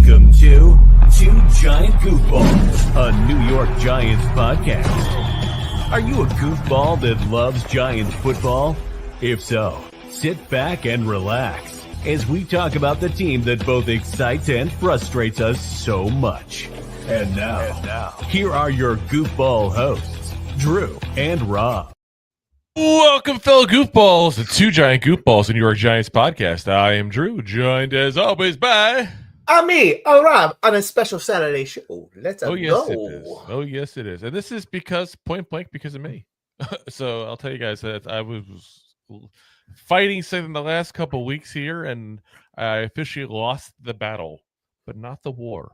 Welcome to Two Giant Goofballs, a New York Giants podcast. Are you a goofball that loves Giants football? If so, sit back and relax as we talk about the team that both excites and frustrates us so much. And now, here are your goofball hosts, Drew and Rob. Welcome, fellow goofballs, to Two Giant Goofballs, a New York Giants podcast. I am Drew, joined as always by... I'm me, Rob, on a special Saturday show. Let's go. It is. Oh, yes, it is. And this is because, point blank, because of me. So I'll tell you guys that I was fighting something the last couple weeks here, and I officially lost the battle, but not the war.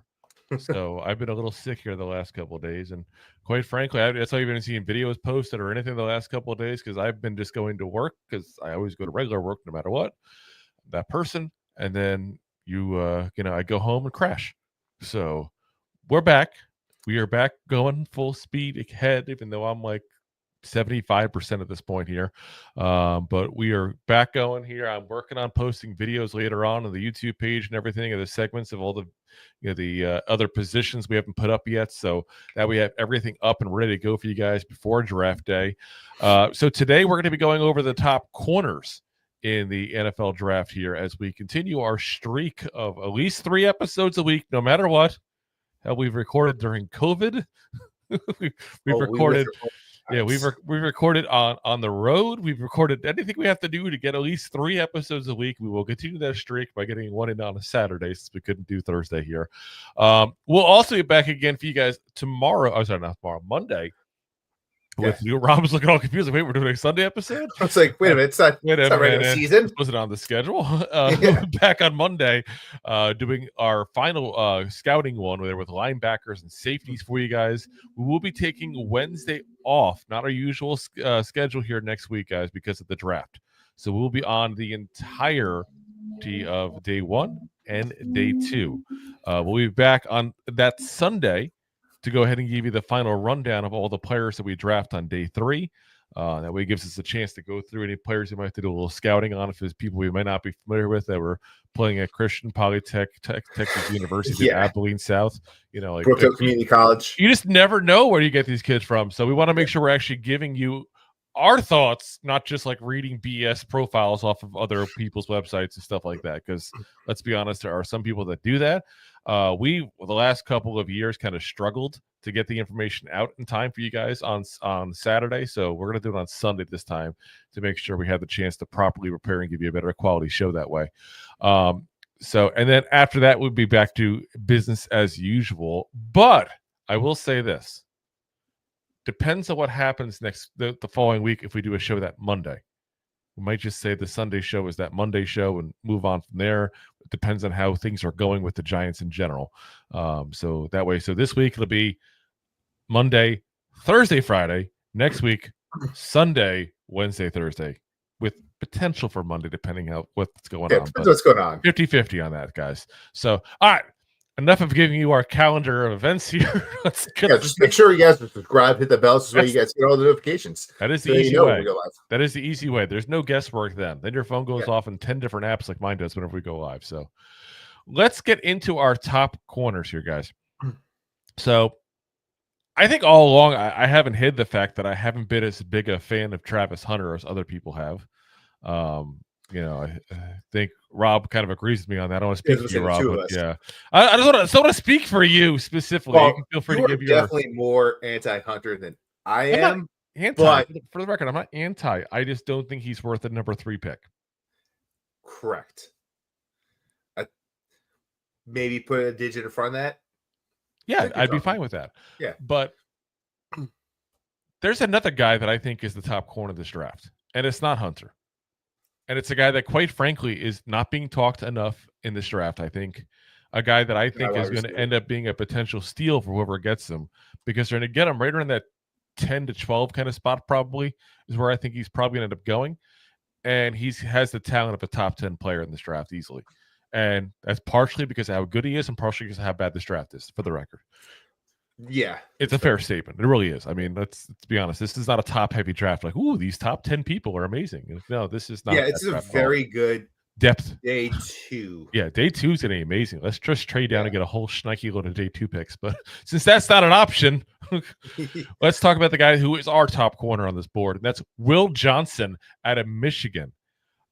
So I've been a little sick here the last couple of days, and quite frankly, that's why you've been seeing videos posted or anything the last couple of days, because I've been just going to work, because I always go to regular work no matter what, that person, and then I go home and crash. So we're back. We are back going full speed ahead, even though I'm like 75% at this point here. But we are back going here. I'm working on posting videos later on the YouTube page and everything of the segments of all the other positions we haven't put up yet, so that we have everything up and ready to go for you guys before draft day. So today we're going to be going over the top corners in the NFL draft here as we continue our streak of at least 3 episodes a week, no matter what. Hell, we've recorded during COVID. we've recorded. We've recorded on the road. We've recorded anything we have to do to get at least 3 episodes a week. We will continue that streak by getting one in on a Saturday, since we couldn't do Thursday here. We'll also be back again for you guys tomorrow. Oh, sorry, not tomorrow, Monday. With you, Rob was looking all confused. Like, wait, we're doing a Sunday episode? I was like, wait a minute, it's not regular season. Wasn't on the schedule. Back on Monday, doing our final scouting one with linebackers and safeties for you guys. We will be taking Wednesday off, not our usual schedule here next week, guys, because of the draft. So we'll be on the entirety of day 1 and day 2. We'll be back on that Sunday to go ahead and give you the final rundown of all the players that we draft on day 3. That way it gives us a chance to go through any players we might have to do a little scouting on, if there's people we might not be familiar with that were playing at Christian Polytech, Texas University, Abilene South, like Brookfield Community College. You just never know where you get these kids from. So we want to make sure we're actually giving you our thoughts, not just like reading BS profiles off of other people's websites and stuff like that. Because let's be honest, there are some people that do that. We, the last couple of years, kind of struggled to get the information out in time for you guys on Saturday. So we're going to do it on Sunday this time to make sure we have the chance to properly prepare and give you a better quality show that way. And then after that, we'll be back to business as usual. But I will say this. Depends on what happens the following week if we do a show that Monday. We might just say the Sunday show is that Monday show and move on from there. It depends on how things are going with the Giants in general. So that way, so this week it'll be Monday, Thursday, Friday. Next week, Sunday, Wednesday, Thursday, with potential for Monday, depending on what's going on. Depends what's going on. 50-50 on that, guys. So, all right. Enough of giving you our calendar of events here. Just make sure you guys subscribe, hit the bell, so you guys get all the notifications. That is the easy way. That is the easy way. There's no guesswork then. Then your phone goes off in 10 different apps like mine does whenever we go live. So let's get into our top corners here, guys. So I think all along I haven't hid the fact that I haven't been as big a fan of Travis Hunter as other people have. I think Rob kind of agrees with me on that. I don't want to speak for you, Rob, but yeah, I just want to speak for you specifically. Well, you can feel free to give your definitely more anti-Hunter than I am. But for the record, I'm not anti. I just don't think he's worth a number 3 pick. Correct. Maybe put a digit in front of that. Yeah, I'd be fine with that. Yeah, but there's another guy that I think is the top corner of this draft, and it's not Hunter. And it's a guy that, quite frankly, is not being talked enough in this draft. I think a guy that I think is going to end up being a potential steal for whoever gets him, because they're going to get him right around that 10 to 12 kind of spot, probably, is where I think he's probably going to end up going. And he has the talent of a top 10 player in this draft easily. And that's partially because of how good he is and partially because of how bad this draft is, for the record. Yeah. It's a fair statement. It really is. I mean, let's be honest. This is not a top-heavy draft. Like, ooh, these top 10 people are amazing. No, this is not. Yeah, it's a very good depth. Day 2. Yeah, day 2 is going to be amazing. Let's just trade down and get a whole schnicky load of day 2 picks. But since that's not an option, let's talk about the guy who is our top corner on this board, and that's Will Johnson out of Michigan.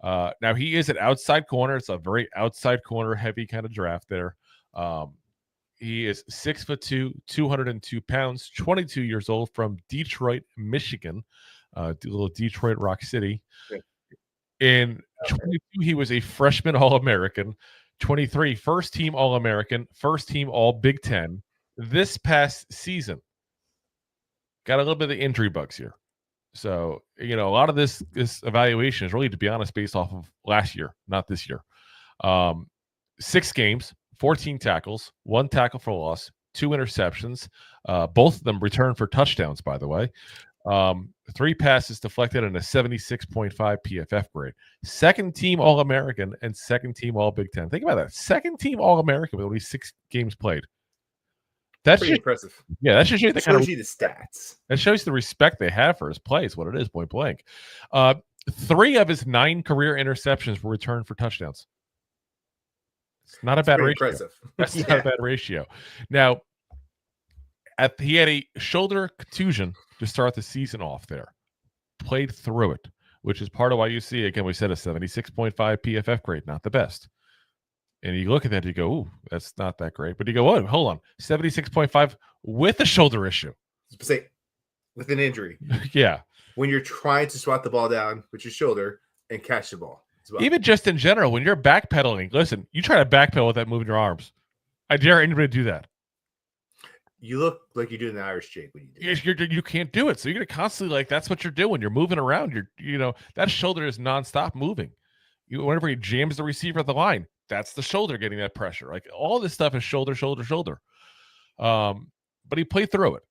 Now, he is an outside corner. It's a very outside corner heavy kind of draft there. He is 6'2", 202 pounds, 22 years old, from Detroit, Michigan, little Detroit Rock City. In 22, he was a freshman All-American. 23, first-team All-American, first-team All-Big Ten. This past season, got a little bit of the injury bugs here. So, a lot of this evaluation is really, to be honest, based off of last year, not this year. 6 games, 14 tackles, 1 tackle for loss, 2 interceptions. Both of them returned for touchdowns, by the way. 3 passes deflected and a 76.5 PFF grade. Second-team All-American and second-team All-Big Ten. Think about that. Second-team All-American with only 6 games played. That's pretty impressive. Yeah, that shows you the stats. That shows you the respect they have for his play. Is what it is, point blank. 3 of his 9 career interceptions were returned for touchdowns. It's not a bad ratio. Impressive. That's not a bad ratio. Now, he had a shoulder contusion to start the season off there. Played through it, which is part of why you see, again, we said a 76.5 PFF grade, not the best. And you look at that, you go, ooh, that's not that great. But you go, oh, hold on, 76.5 with a shoulder issue. Say, with an injury. Yeah. When you're trying to swat the ball down with your shoulder and catch the ball. Well. Even just in general, when you're backpedaling, listen, you try to backpedal without moving your arms. I dare anybody to do that. You look like you're doing the Irish Jake when you do it. You can't do it. So you're going to constantly, that's what you're doing. You're moving around. That shoulder is nonstop moving. Whenever he jams the receiver at the line, that's the shoulder getting that pressure. Like, all this stuff is shoulder, shoulder, shoulder. But he played through it.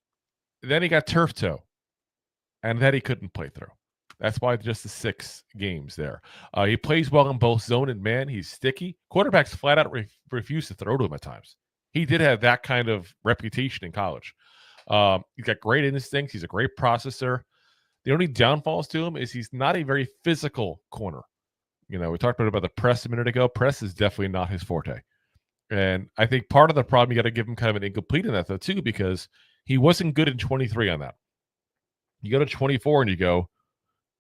Then he got turf toe. And then he couldn't play through. That's why just the 6 games there. He plays well in both zone and man. He's sticky. Quarterbacks flat out refuse to throw to him at times. He did have that kind of reputation in college. He's got great instincts. He's a great processor. The only downfalls to him is he's not a very physical corner. We talked about the press a minute ago. Press is definitely not his forte. And I think part of the problem, you got to give him kind of an incomplete in that, though, too, because he wasn't good in 23 on that. You go to 24 and you go,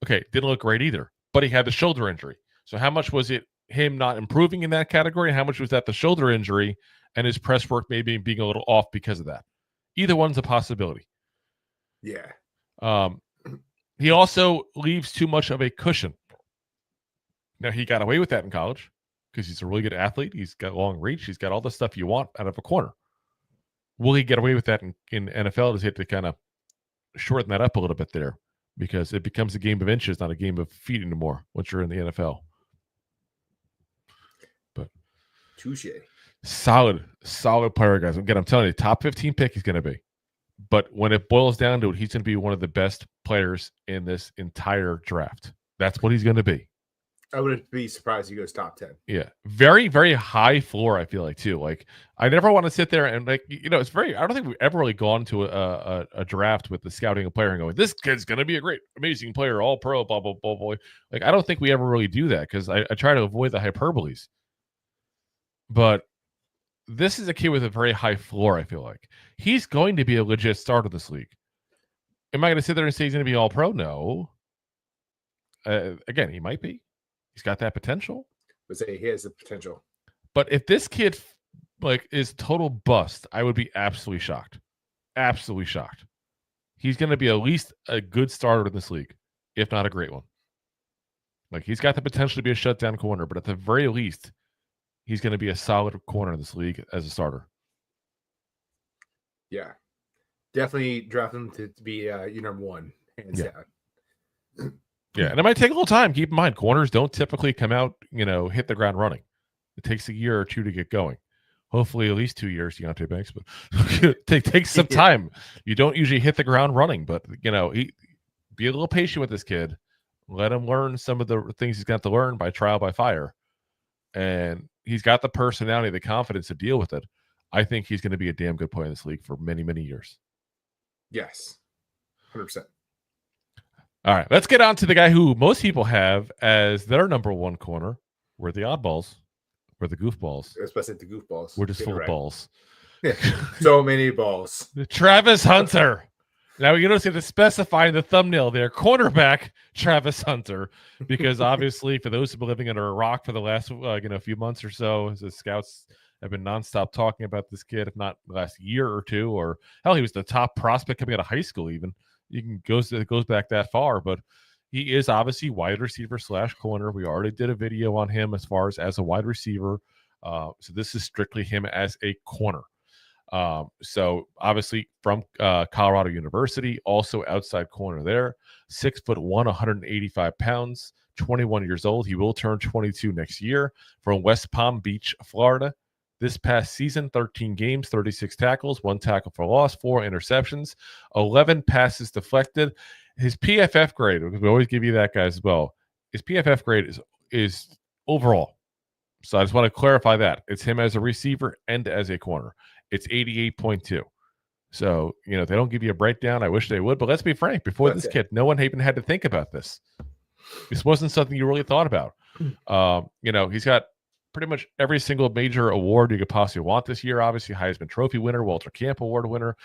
okay, didn't look great either, but he had the shoulder injury. So how much was it him not improving in that category? And how much was that the shoulder injury and his press work maybe being a little off because of that? Either one's a possibility. Yeah. He also leaves too much of a cushion. Now, he got away with that in college because he's a really good athlete. He's got long reach. He's got all the stuff you want out of a corner. Will he get away with that in NFL? Does he have to kind of shorten that up a little bit there? Because it becomes a game of inches, not a game of feet anymore once you're in the NFL. But touche. Solid player, guys. Again, I'm telling you, top 15 pick he's going to be. But when it boils down to it, he's going to be one of the best players in this entire draft. That's what he's going to be. I wouldn't be surprised if he goes top 10. Yeah. Very, very high floor, I feel like, too. Like, I never want to sit there and, it's very, I don't think we've ever really gone to a draft with the scouting a player and going, this kid's going to be a great, amazing player, all pro, blah, blah, blah, blah. Like, I don't think we ever really do that because I try to avoid the hyperboles. But this is a kid with a very high floor, I feel like. He's going to be a legit starter in this league. Am I going to sit there and say he's going to be all pro? No. Again, he might be. He's got that potential. But say he has the potential. But if this kid is total bust, I would be absolutely shocked. Absolutely shocked. He's going to be at least a good starter in this league, if not a great one. Like, he's got the potential to be a shutdown corner, but at the very least, he's going to be a solid corner in this league as a starter. Yeah. Definitely draft him to be your number 1, hands down. Yeah, and it might take a little time. Keep in mind, corners don't typically come out, hit the ground running. It takes a year or 2 to get going. Hopefully, at least 2 years, Deontay Banks, but it takes some time. You don't usually hit the ground running, but, be a little patient with this kid. Let him learn some of the things he's got to learn by trial by fire. And he's got the personality, the confidence to deal with it. I think he's going to be a damn good player in this league for many, many years. Yes, 100%. All right, let's get on to the guy who most people have as their number 1 corner, We're the oddballs. We're the goofballs. Especially the goofballs. We're just Get it full of right. balls. Yeah. So many balls. Travis Hunter. Now you notice you have to specify in the thumbnail there, cornerback Travis Hunter, because obviously for those who've been living under a rock for the last few months or so, the scouts have been nonstop talking about this kid, if not the last year or two, or hell, he was the top prospect coming out of high school. Even it goes back that far, but he is obviously wide receiver / corner. We already did a video on him as far as a wide receiver, so this is strictly him as a corner. So obviously from Colorado University, also outside corner there, 6'1", 185 pounds, 21 years old. He will turn 22 next year, from West Palm Beach, Florida. This past season, 13 games, 36 tackles, 1 tackle for loss, 4 interceptions, 11 passes deflected. His PFF grade, because we always give you that, guys, as well. His PFF grade is overall. So I just want to clarify that. It's him as a receiver and as a corner. It's 88.2. So, they don't give you a breakdown. I wish they would. But let's be frank. Before this kid, no one even had to think about this. This wasn't something you really thought about. He's got pretty much every single major award you could possibly want this year. Obviously, Heisman Trophy winner, Walter Camp Award winner,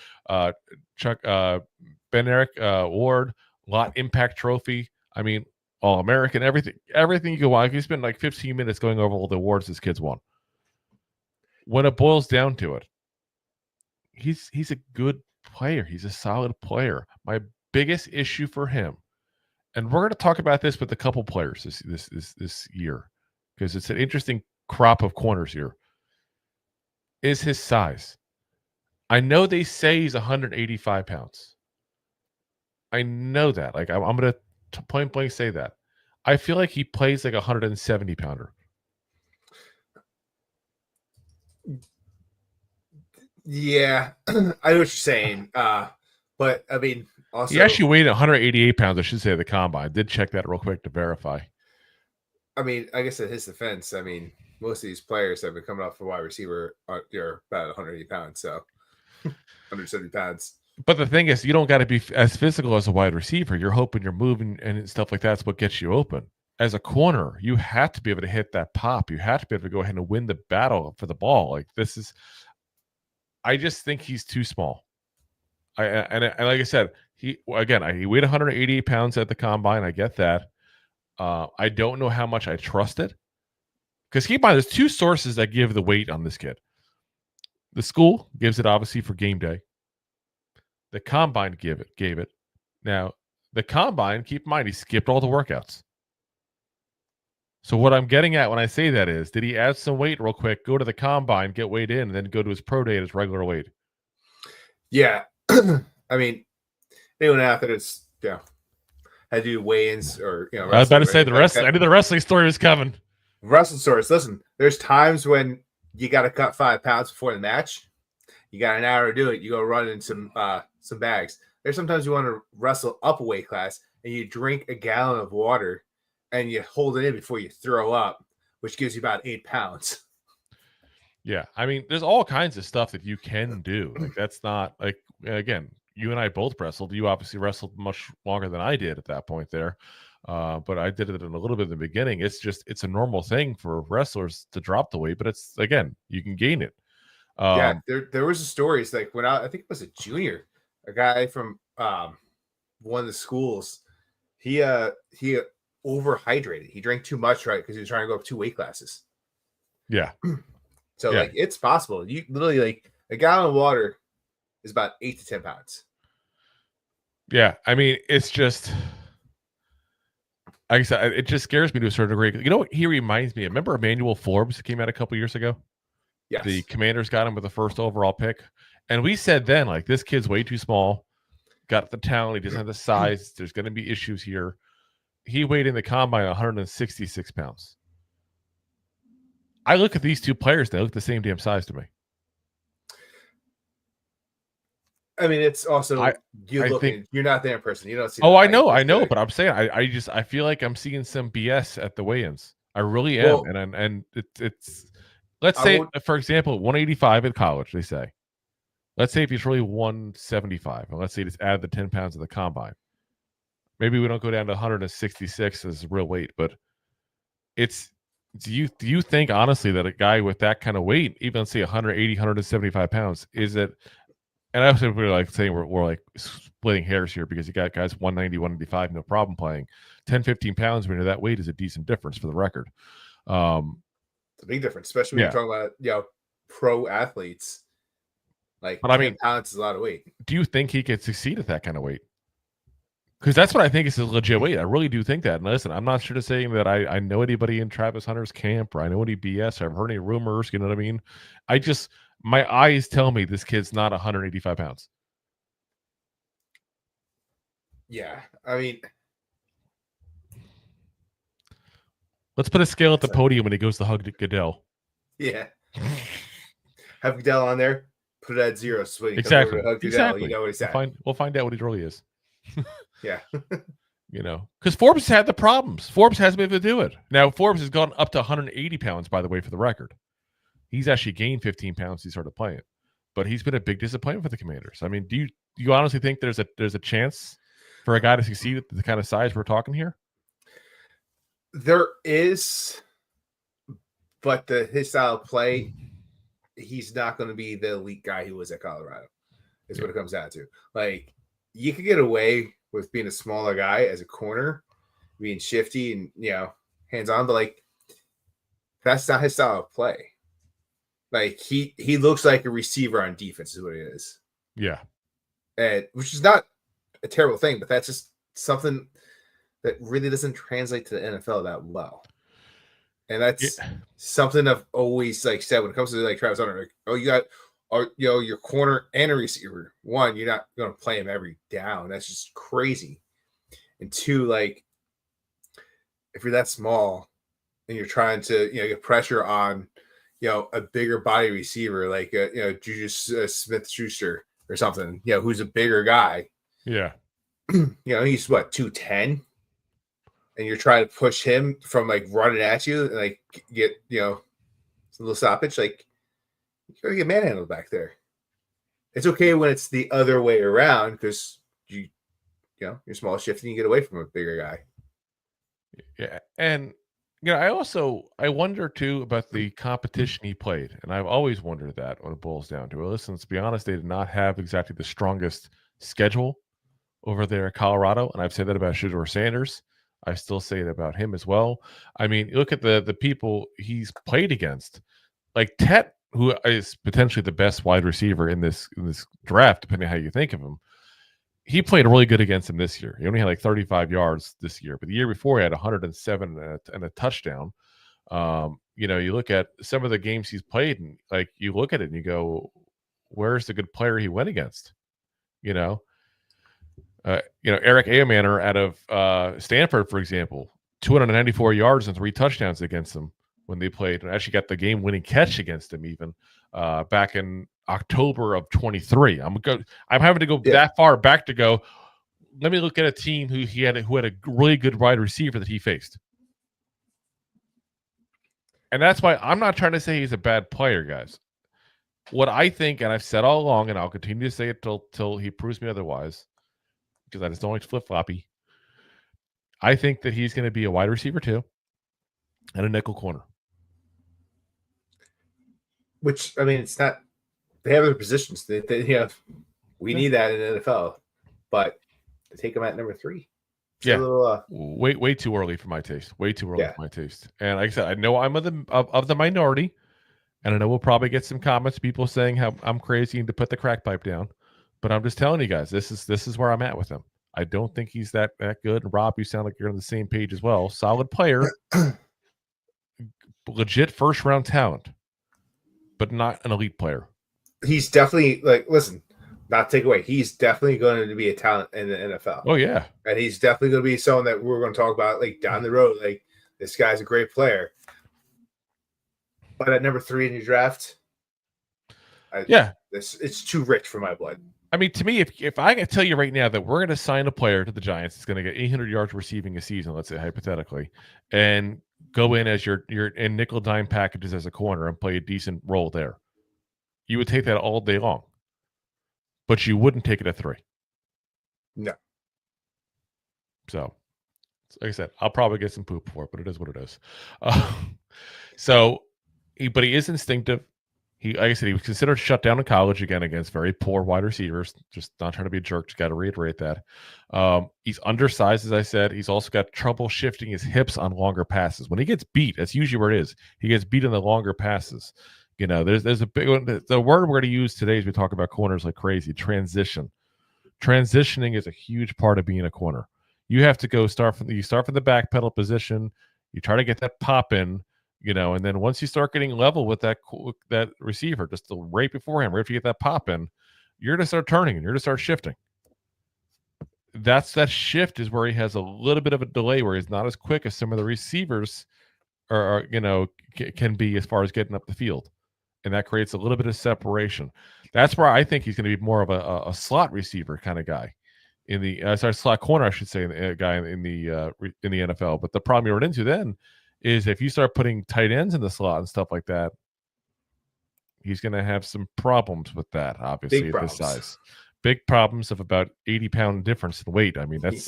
Chuck Benerick Award, Lot Impact Trophy. I mean, All-American, everything you could want. He spent like 15 minutes going over all the awards this kid's won. When it boils down to it, he's a good player. He's a solid player. My biggest issue for him, and we're going to talk about this with a couple players this year, because it's an interesting crop of corners here, is his size. I know they say he's 185 pounds. I know that. Like, I'm going to point blank say that. I feel like he plays like a 170 pounder. Yeah, I know what you're saying. But I mean, also he actually weighed 188 pounds. I should say at the combine. I did check that real quick to verify. I mean, I guess in his defense, I mean, most of these players have been coming off a wide receiver. They're about 180 pounds, so 170 pounds. But the thing is, you don't got to be as physical as a wide receiver. You're hoping you're moving and stuff like that's what gets you open. As a corner, you have to be able to hit that pop. You have to be able to go ahead and win the battle for the ball. Like, this is. I just think he's too small. And like I said, he weighed 188 pounds at the combine. I get that. I don't know how much I trust it, because keep in mind, there's 2 sources that give the weight on this kid. The school gives it obviously for game day. The combine gave it. Now the combine, keep in mind, he skipped all the workouts. So what I'm getting at when I say that is, did he add some weight real quick, go to the combine, get weighed in, and then go to his pro day at his regular weight? Yeah. I mean, anyone out there that's, had to do weigh-ins or, I was about to say the rest. I knew the wrestling story was coming. Wrestling stories. Listen, there's times when you got to cut 5 pounds before the match. You got an hour to do it. You go run in some bags. There's sometimes you want to wrestle up a weight class and you drink a gallon of water and you hold it in before you throw up, which gives you about 8 pounds. Yeah. I mean, there's all kinds of stuff that you can do. Like, that's not like, again, you and I both wrestled. You obviously wrestled much longer than I did at that point there. But I did it in a little bit in the beginning. It's a normal thing for wrestlers to drop the weight, but it's, again, you can gain it. There was a story. It's like when I think it was a junior, a guy from one of the schools, he overhydrated. He drank too much, right? Because he was trying to go up 2 weight classes. Yeah. So like, it's possible. You literally, like, a gallon of water is about 8 to 10 pounds. Yeah. I mean, it's just, like I said, it just scares me to a certain degree. You know what he reminds me of? Remember Emmanuel Forbes came out a couple years ago? Yes. The Commanders got him with the first overall pick. And we said then, like, this kid's way too small. Got the talent. He doesn't have the size. There's going to be issues here. He weighed in the combine 166 pounds. I look at these 2 players, they look the same damn size to me. I mean, it's also you're not there in person. You don't see. Oh, I know, but I'm saying I feel like I'm seeing some BS at the weigh-ins. I really am, and it's. Let's say, for example, 185 in college, they say. Let's say if he's really 175, and let's say just add the 10 pounds of the combine. Maybe we don't go down to 166 as real weight, but it's Do you think honestly that a guy with that kind of weight, even let's say 180, 175 pounds, is it? And I also we're like saying we're like splitting hairs here because you got guys 190, 185, no problem playing. 10, 15 pounds when you're that weight is a decent difference for the record. It's a big difference, especially when Yeah. you're talking about pro athletes. Like But I 10 mean, pounds is a lot of weight. do you think he could succeed at that kind of weight? Because that's what I think is a legit weight. I really do think that. And listen, I'm not sure to saying that I know anybody in Travis Hunter's camp or I know any BS or I've heard any rumors. You know what I mean? I just, my eyes tell me this kid's not 185 pounds. Yeah. I mean, let's put a scale at the podium when he goes to hug Goodell. Yeah. Have Goodell on there, put it at 0. So when he Exactly. comes over to hug Goodell, Exactly. you know what he's at. We'll find out what he really is. Yeah. You know, because Forbes had the problems. Forbes hasn't been able to do it. Now, Forbes has gone up to 180 pounds, by the way, for the record. He's actually gained 15 pounds since he started playing. But he's been a big disappointment for the Commanders. I mean, do you honestly think there's a chance for a guy to succeed at the kind of size we're talking here? There is, but his style of play, he's not going to be the elite guy he was at Colorado. Is what it comes down to. Like, you could get away with being a smaller guy as a corner, being shifty and, you know, hands-on, but, like, that's not his style of play. Like, he looks like a receiver on defense is what he is. Yeah. And which is not a terrible thing, but that's just something that really doesn't translate to the NFL that well. And that's something I've always like said when it comes to like Travis Hunter. Like, oh, you got your corner and a receiver. One, you're not going to play him every down. That's just crazy. And two, like if you're that small and you're trying to get pressure on a bigger body receiver like Juju Smith-Schuster or something, who's a bigger guy. Yeah. He's what, 210? And you're trying to push him from like running at you and like get some little stoppage, like you gotta get manhandled back there. It's okay when it's the other way around because you're small shifting, you get away from a bigger guy. Yeah, and I wonder too about the competition he played, and I've always wondered that when it boils down to it. Listen, let's be honest, they did not have exactly the strongest schedule over there at Colorado, and I've said that about Shedeur Sanders. I still say it about him as well. I mean, look at the people he's played against, like Tet, who is potentially the best wide receiver in this draft, depending on how you think of him. He played really good against him this year. He only had like 35 yards this year, but the year before he had 107 and a touchdown. You look at some of the games he's played, and like you look at it and you go, "Where's the good player he went against?" Eric Ayamaner out of Stanford, for example, 294 yards and 3 touchdowns against him when they played, and actually got the game-winning catch against him even back in October of 23. I'm having to go that far back to go. Let me look at a team who had a really good wide receiver that he faced, and that's why I'm not trying to say he's a bad player, guys. What I think, and I've said all along, and I'll continue to say it till he proves me otherwise, because I just don't like flip-floppy. I think that he's going to be a wide receiver too, and a nickel corner. Which, I mean, it's not. They have their positions. We need that in the NFL, but to take them at number 3. Way too early for my taste. Way too early for my taste. And like I said, I know I'm of the minority, and I know we'll probably get some comments, people saying how I'm crazy and to put the crack pipe down. But I'm just telling you guys, this is where I'm at with him. I don't think he's that good. And Rob, you sound like you're on the same page as well. Solid player, legit first round talent, but not an elite player. He's definitely not take away. He's definitely going to be a talent in the NFL. Oh yeah, and he's definitely going to be someone that we're going to talk about like down the road. Like this guy's a great player, but at number 3 in your draft, it's too rich for my blood. I mean, to me, if I can tell you right now that we're going to sign a player to the Giants that's going to get 800 yards receiving a season, let's say hypothetically, and go in as your in nickel dime packages as a corner and play a decent role there, you would take that all day long. But you wouldn't take it at 3. No. So, like I said, I'll probably get some poop for it, but it is what it is. So, but he is instinctive. Like I said, he was considered shut down in college again against very poor wide receivers. Just not trying to be a jerk. Just got to reiterate that. He's undersized, as I said. He's also got trouble shifting his hips on longer passes. When he gets beat, that's usually where it is. He gets beat in the longer passes. There's a big one. The word we're going to use today as we talk about corners like crazy: transition. Transitioning is a huge part of being a corner. You have to start from the back pedal position. You try to get that pop in. And then once you start getting level with that receiver, just right beforehand, right after you get that pop in, you're going to start turning and you're going to start shifting. That shift is where he has a little bit of a delay, where he's not as quick as some of the receivers can be as far as getting up the field, and that creates a little bit of separation. That's where I think he's going to be more of a slot receiver kind of guy in the slot corner, I should say, guy in the NFL. But the problem you run into then is if you start putting tight ends in the slot and stuff like that, he's going to have some problems with that, obviously, at this size. Big problems of about 80-pound difference in weight. I mean, it's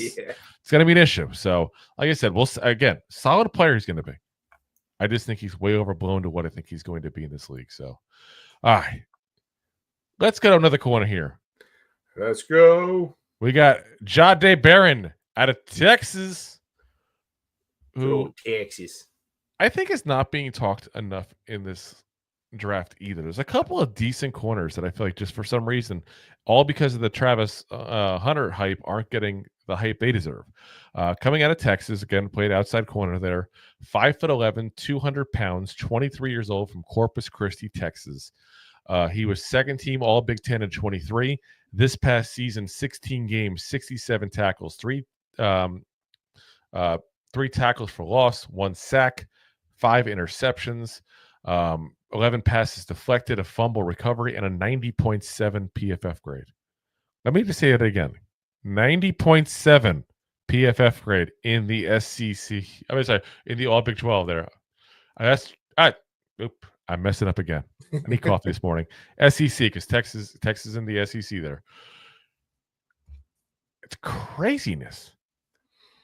going to be an issue. So, like I said, again, solid player he's going to be. I just think he's way overblown to what I think he's going to be in this league. So, all right. Let's go to another corner here. Let's go. We got Jahdae Barron out of Texas. Texas. I think is not being talked enough in this draft either. There's a couple of decent corners that I feel like just for some reason, all because of the Travis Hunter hype, aren't getting the hype they deserve. Coming out of Texas, again, played outside corner there, 5'11", 200 pounds, 23 years old, from Corpus Christi, Texas. He was second team All Big Ten in 23. This past season, 16 games, 67 tackles, three tackles for loss, 1 sack, 5 interceptions, 11 passes deflected, a fumble recovery, and a 90.7 PFF grade. Let me just say it again. 90.7 PFF grade in the SEC. In the All Big 12 there. I'm messing up again. I need coffee this morning. SEC, because Texas in the SEC there. It's craziness.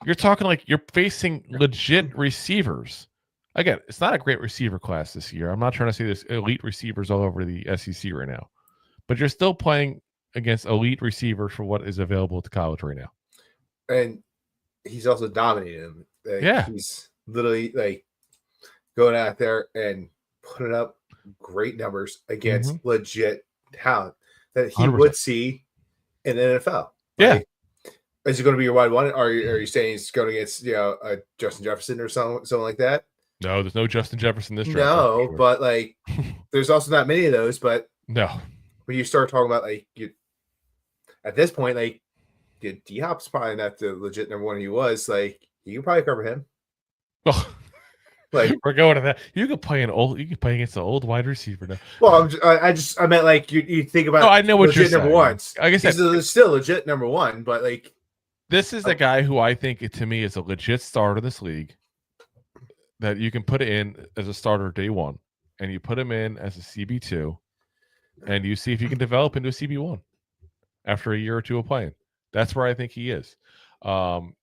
You're talking like you're facing legit receivers. Again, it's not a great receiver class this year. I'm not trying to say there's elite receivers all over the SEC right now. But you're still playing against elite receivers for what is available at the college right now. And he's also dominating them. Yeah. He's literally going out there and putting up great numbers against legit talent that he 100%. would see in the NFL. Yeah. Is he going to be your wide one? Are you saying he's going against a Justin Jefferson or something like that? No, there's no Justin Jefferson this draft. No, sure. But there's also not many of those. But no, when you start talking about at this point, D-Hop's probably not the legit number one he was. You can probably cover him. Well, we're going to that. You could play against an old wide receiver now. Well, I meant you think about. No, I know what legit you're number saying. ones. Like I said, he's still legit number one, but this is the guy who I think to me is a legit starter in this league that you can put in as a starter day one, and you put him in as a CB2, and you see if you can develop into a CB1 after a year or two of playing. That's where I think he is.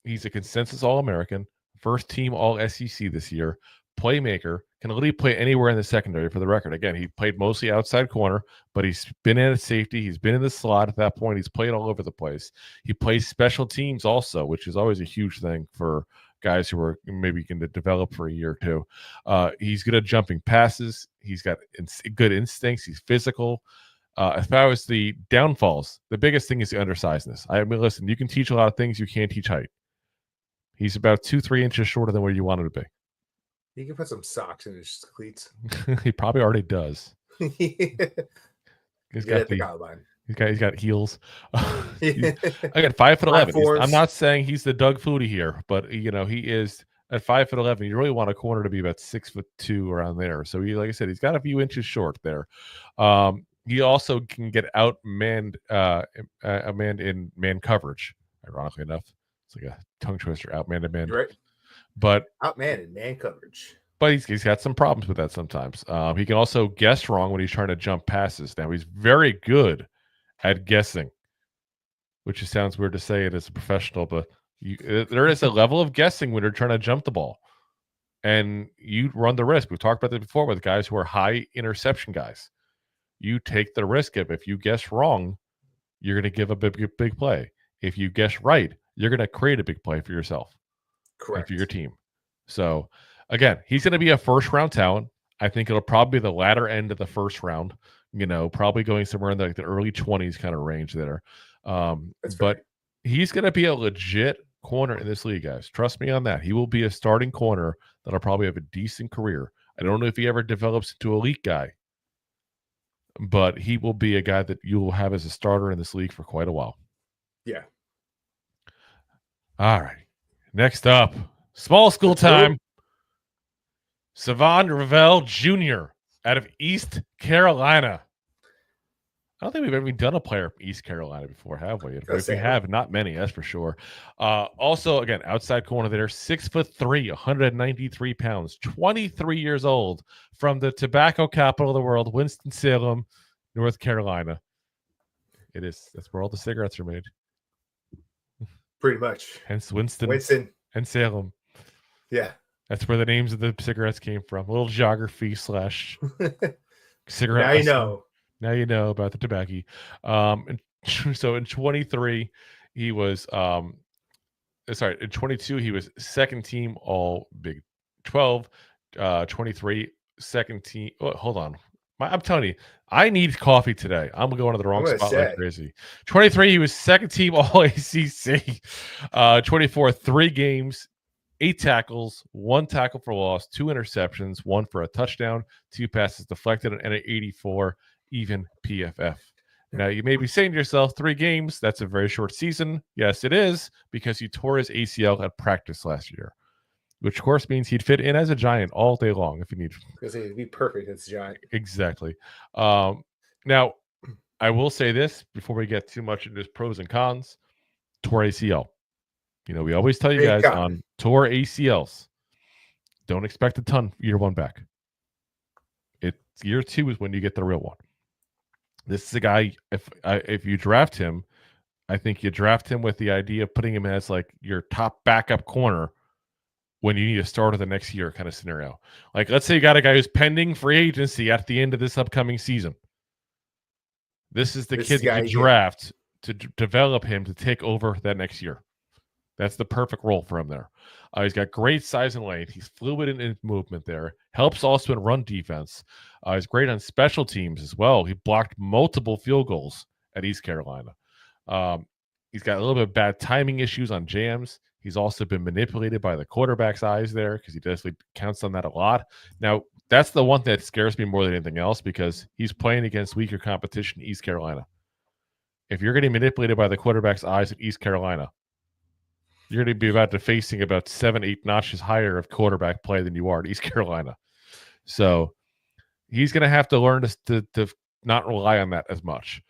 He's a consensus All-American, first team All-SEC this year, playmaker, can literally play anywhere in the secondary for the record. Again, he played mostly outside corner, but he's been in at safety. He's been in the slot at that point. He's played all over the place. He plays special teams also, which is always a huge thing for guys who are maybe going to develop for a year or two. He's good at jumping passes. He's got good instincts. He's physical. As far as the downfalls, the biggest thing is the undersizedness. I mean, listen, you can teach a lot of things. You can't teach height. He's about 2-3 inches shorter than where you want him to be. He can put some socks in his cleats. He probably already does. He's got heels. I got 5'11". I'm not saying he's the Doug Flutie here, but he is at 5'11". You really want a corner to be about 6'2" around there. So like I said, he's got a few inches short there. He also can get outmanned in man coverage. Ironically enough, it's like a tongue twister. Outmanned in man. Right. But outmanned in man coverage. But he's got some problems with that sometimes. He can also guess wrong when he's trying to jump passes. Now, he's very good at guessing, which just sounds weird to say it as a professional, but there is a level of guessing when you're trying to jump the ball. And you run the risk. We've talked about this before with guys who are high interception guys. You take the risk of if you guess wrong, you're going to give a big play. If you guess right, you're going to create a big play for yourself. Correct. And for your team. So, again, he's going to be a first-round talent. I think it'll probably be the latter end of the first round, probably going somewhere in the early 20s kind of range there. But he's going to be a legit corner in this league, guys. Trust me on that. He will be a starting corner that'll probably have a decent career. I don't know if he ever develops into elite guy, but he will be a guy that you will have as a starter in this league for quite a while. Yeah. All right. Next up, small school time. Savon Ravel Jr. out of East Carolina. I don't think we've ever done a player from East Carolina before, have we? If we have, not many, that's for sure. Also, again, outside corner there, 6'3", 193 pounds, 23 years old, from the tobacco capital of the world, Winston-Salem, North Carolina. It is. That's where all the cigarettes are made. Pretty much. Hence Winston and Salem. Yeah. That's where the names of the cigarettes came from. A little geography / cigarette. Now you know. Now you know about the tobacco. So in 23, he was in 22, he was second team all Big 12. 23, second team. Oh, hold on. I'm telling you, I need coffee today. I'm going to the wrong spot like crazy. 23, he was second team all ACC. 24, 3 games, 8 tackles, 1 tackle for loss, 2 interceptions, 1 for a touchdown, 2 passes deflected, and an 84 even PFF. Now, you may be saying to yourself, 3 games, that's a very short season. Yes, it is, because he tore his ACL at practice last year, which, of course, means he'd fit in as a Giant all day long if you need. Because he'd be perfect as a Giant. Exactly. Now, I will say this before we get too much into his pros and cons. Tore ACL. We always tell you guys on tore ACLs, don't expect a ton year 1 back. Year 2 is when you get the real one. This is a guy, if you draft him, I think you draft him with the idea of putting him as like your top backup corner when you need a starter the next year kind of scenario. Like, let's say you got a guy who's pending free agency at the end of this upcoming season. This is the kid that you draft to develop him to take over that next year. That's the perfect role for him there. He's got great size and length. He's fluid in his movement there. Helps also in run defense. He's great on special teams as well. He blocked multiple field goals at East Carolina. He's got a little bit of bad timing issues on jams. He's also been manipulated by the quarterback's eyes there because he definitely counts on that a lot. Now, that's the one that scares me more than anything else because he's playing against weaker competition in East Carolina. If you're getting manipulated by the quarterback's eyes at East Carolina, you're going to be about to facing about 7-8 notches higher of quarterback play than you are at East Carolina. So he's going to have to learn to not rely on that as much.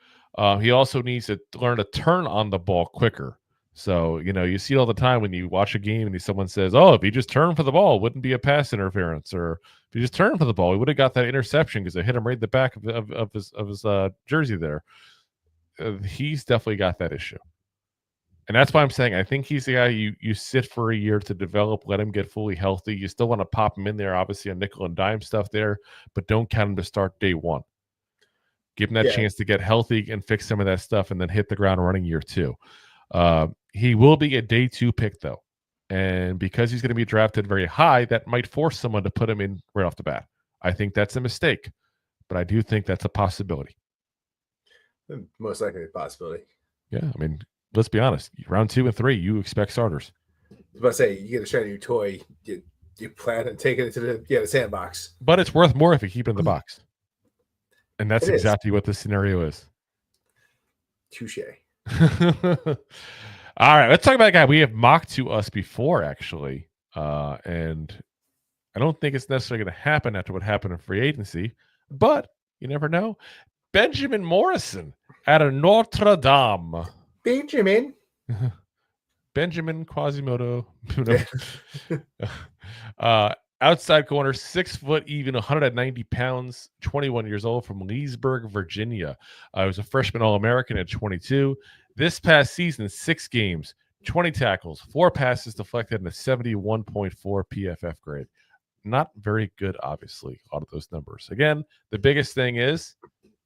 He also needs to learn to turn on the ball quicker. So, you see it all the time when you watch a game and someone says, oh, if he just turned for the ball, it wouldn't be a pass interference. Or if he just turned for the ball, he would have got that interception because it hit him right in the back of his jersey there. He's definitely got that issue. And that's why I'm saying I think he's the guy you sit for a year to develop, let him get fully healthy. You still want to pop him in there, obviously, on nickel and dime stuff there, but don't count him to start day 1. Give him that chance to get healthy and fix some of that stuff and then hit the ground running year 2. He will be a day 2 pick, though. And because he's going to be drafted very high, that might force someone to put him in right off the bat. I think that's a mistake, but I do think that's a possibility. Most likely a possibility. Yeah, I mean, let's be honest. Round 2 and 3, you expect starters. I was about to say, you get a shiny new toy, you plan on taking it to the sandbox. But it's worth more if you keep it in the box. And that's exactly what this scenario is. Touche. All right, let's talk about a guy we have mocked to us before, actually. And I don't think it's necessarily going to happen after what happened in free agency, but you never know. Benjamin Morrison out of Notre Dame. Benjamin Quasimodo. Outside corner, 6 foot, even 190 pounds, 21 years old, from Leesburg, Virginia. He was a freshman All-American at 22. This past season, 6 games, 20 tackles, 4 passes deflected, and a 71.4 PFF grade. not very good, obviously, a lot of those numbers. Again, the biggest thing is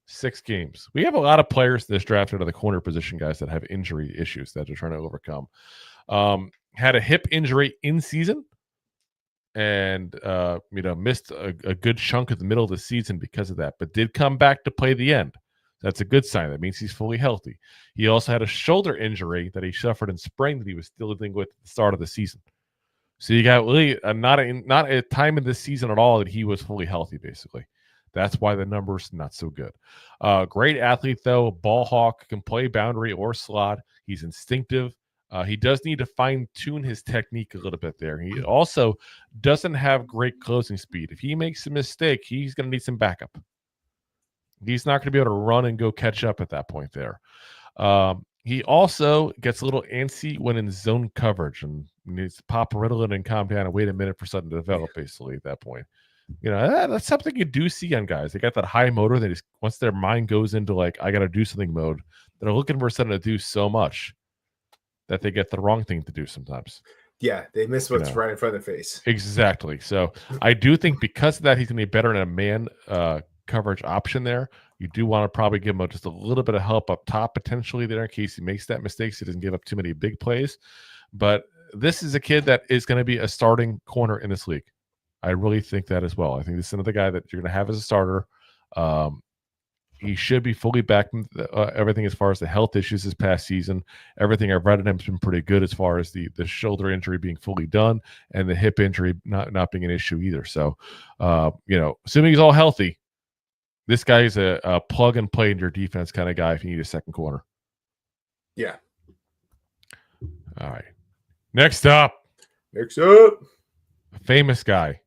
6 games. We have a lot of players in this draft out of the corner position, guys, that have injury issues that they're trying to overcome. Had a hip injury in season and missed a good chunk of the middle of the season because of that, but did come back to play the end. That's a good sign. That means he's fully healthy. He also had a shoulder injury that he suffered in spring that he was still dealing with at the start of the season. So you got really not a time in this season at all that he was fully healthy, basically. That's why the numbers not so good. Great athlete, though. Ball hawk, can play boundary or slot. He's instinctive. He does need to fine-tune his technique a little bit there. He also doesn't have great closing speed. If he makes a mistake, he's going to need some backup. He's not going to be able to run and go catch up at that point there. He also gets a little antsy when in zone coverage and needs to pop Ritalin and calm down and wait a minute for something to develop, basically, at that point. That's something you do see on guys. They got that high motor. They just, once their mind goes into like, I got to do something mode, they're looking for something to do so much that they get the wrong thing to do sometimes. Yeah, they miss what's right in front of their face. Exactly. So I do think because of that, he's going to be better in a man coverage option there. You do want to probably give him just a little bit of help up top potentially there in case he makes that mistake so he doesn't give up too many big plays. But this is a kid that is going to be a starting corner in this league. I really think that as well. I think this is another guy that you're going to have as a starter. He should be fully back from everything as far as the health issues this past season. Everything I've read on him has been pretty good as far as the shoulder injury being fully done and the hip injury not being an issue either. So, assuming he's all healthy, this guy is a plug and play in your defense kind of guy if you need a second corner. Yeah. All right. Next up. A famous guy.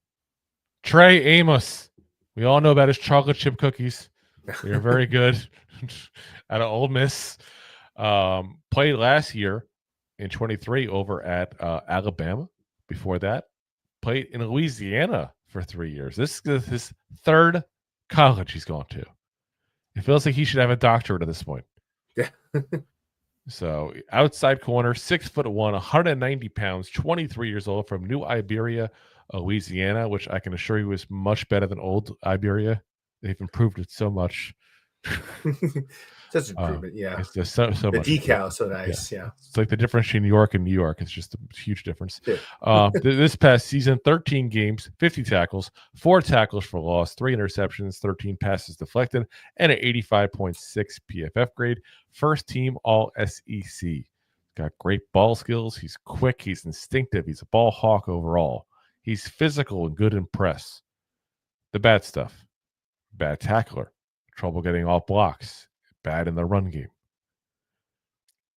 Trey Amos. We all know about his chocolate chip cookies. They are very good out of Ole Miss. Played last year in 23 over at Alabama. Before that, played in Louisiana for 3 years. This is his third college he's gone to. It feels like he should have a doctorate at this point. Yeah. So outside corner, 6'1", 190 pounds, 23 years old, from New Iberia, Louisiana, which I can assure you is much better than old Iberia. They've improved it so much. Such improvement, yeah. It's just so the much. decal, so nice, yeah. It's like the difference between New York and New York. It's just a huge difference. Yeah. This past season, 13 games, 50 tackles, 4 tackles for loss, 3 interceptions, 13 passes deflected, and an 85.6 PFF grade. First team All SEC. Got great ball skills. He's quick. He's instinctive. He's a ball hawk overall. He's physical and good in press. The bad stuff. Bad tackler. Trouble getting off blocks. Bad in the run game.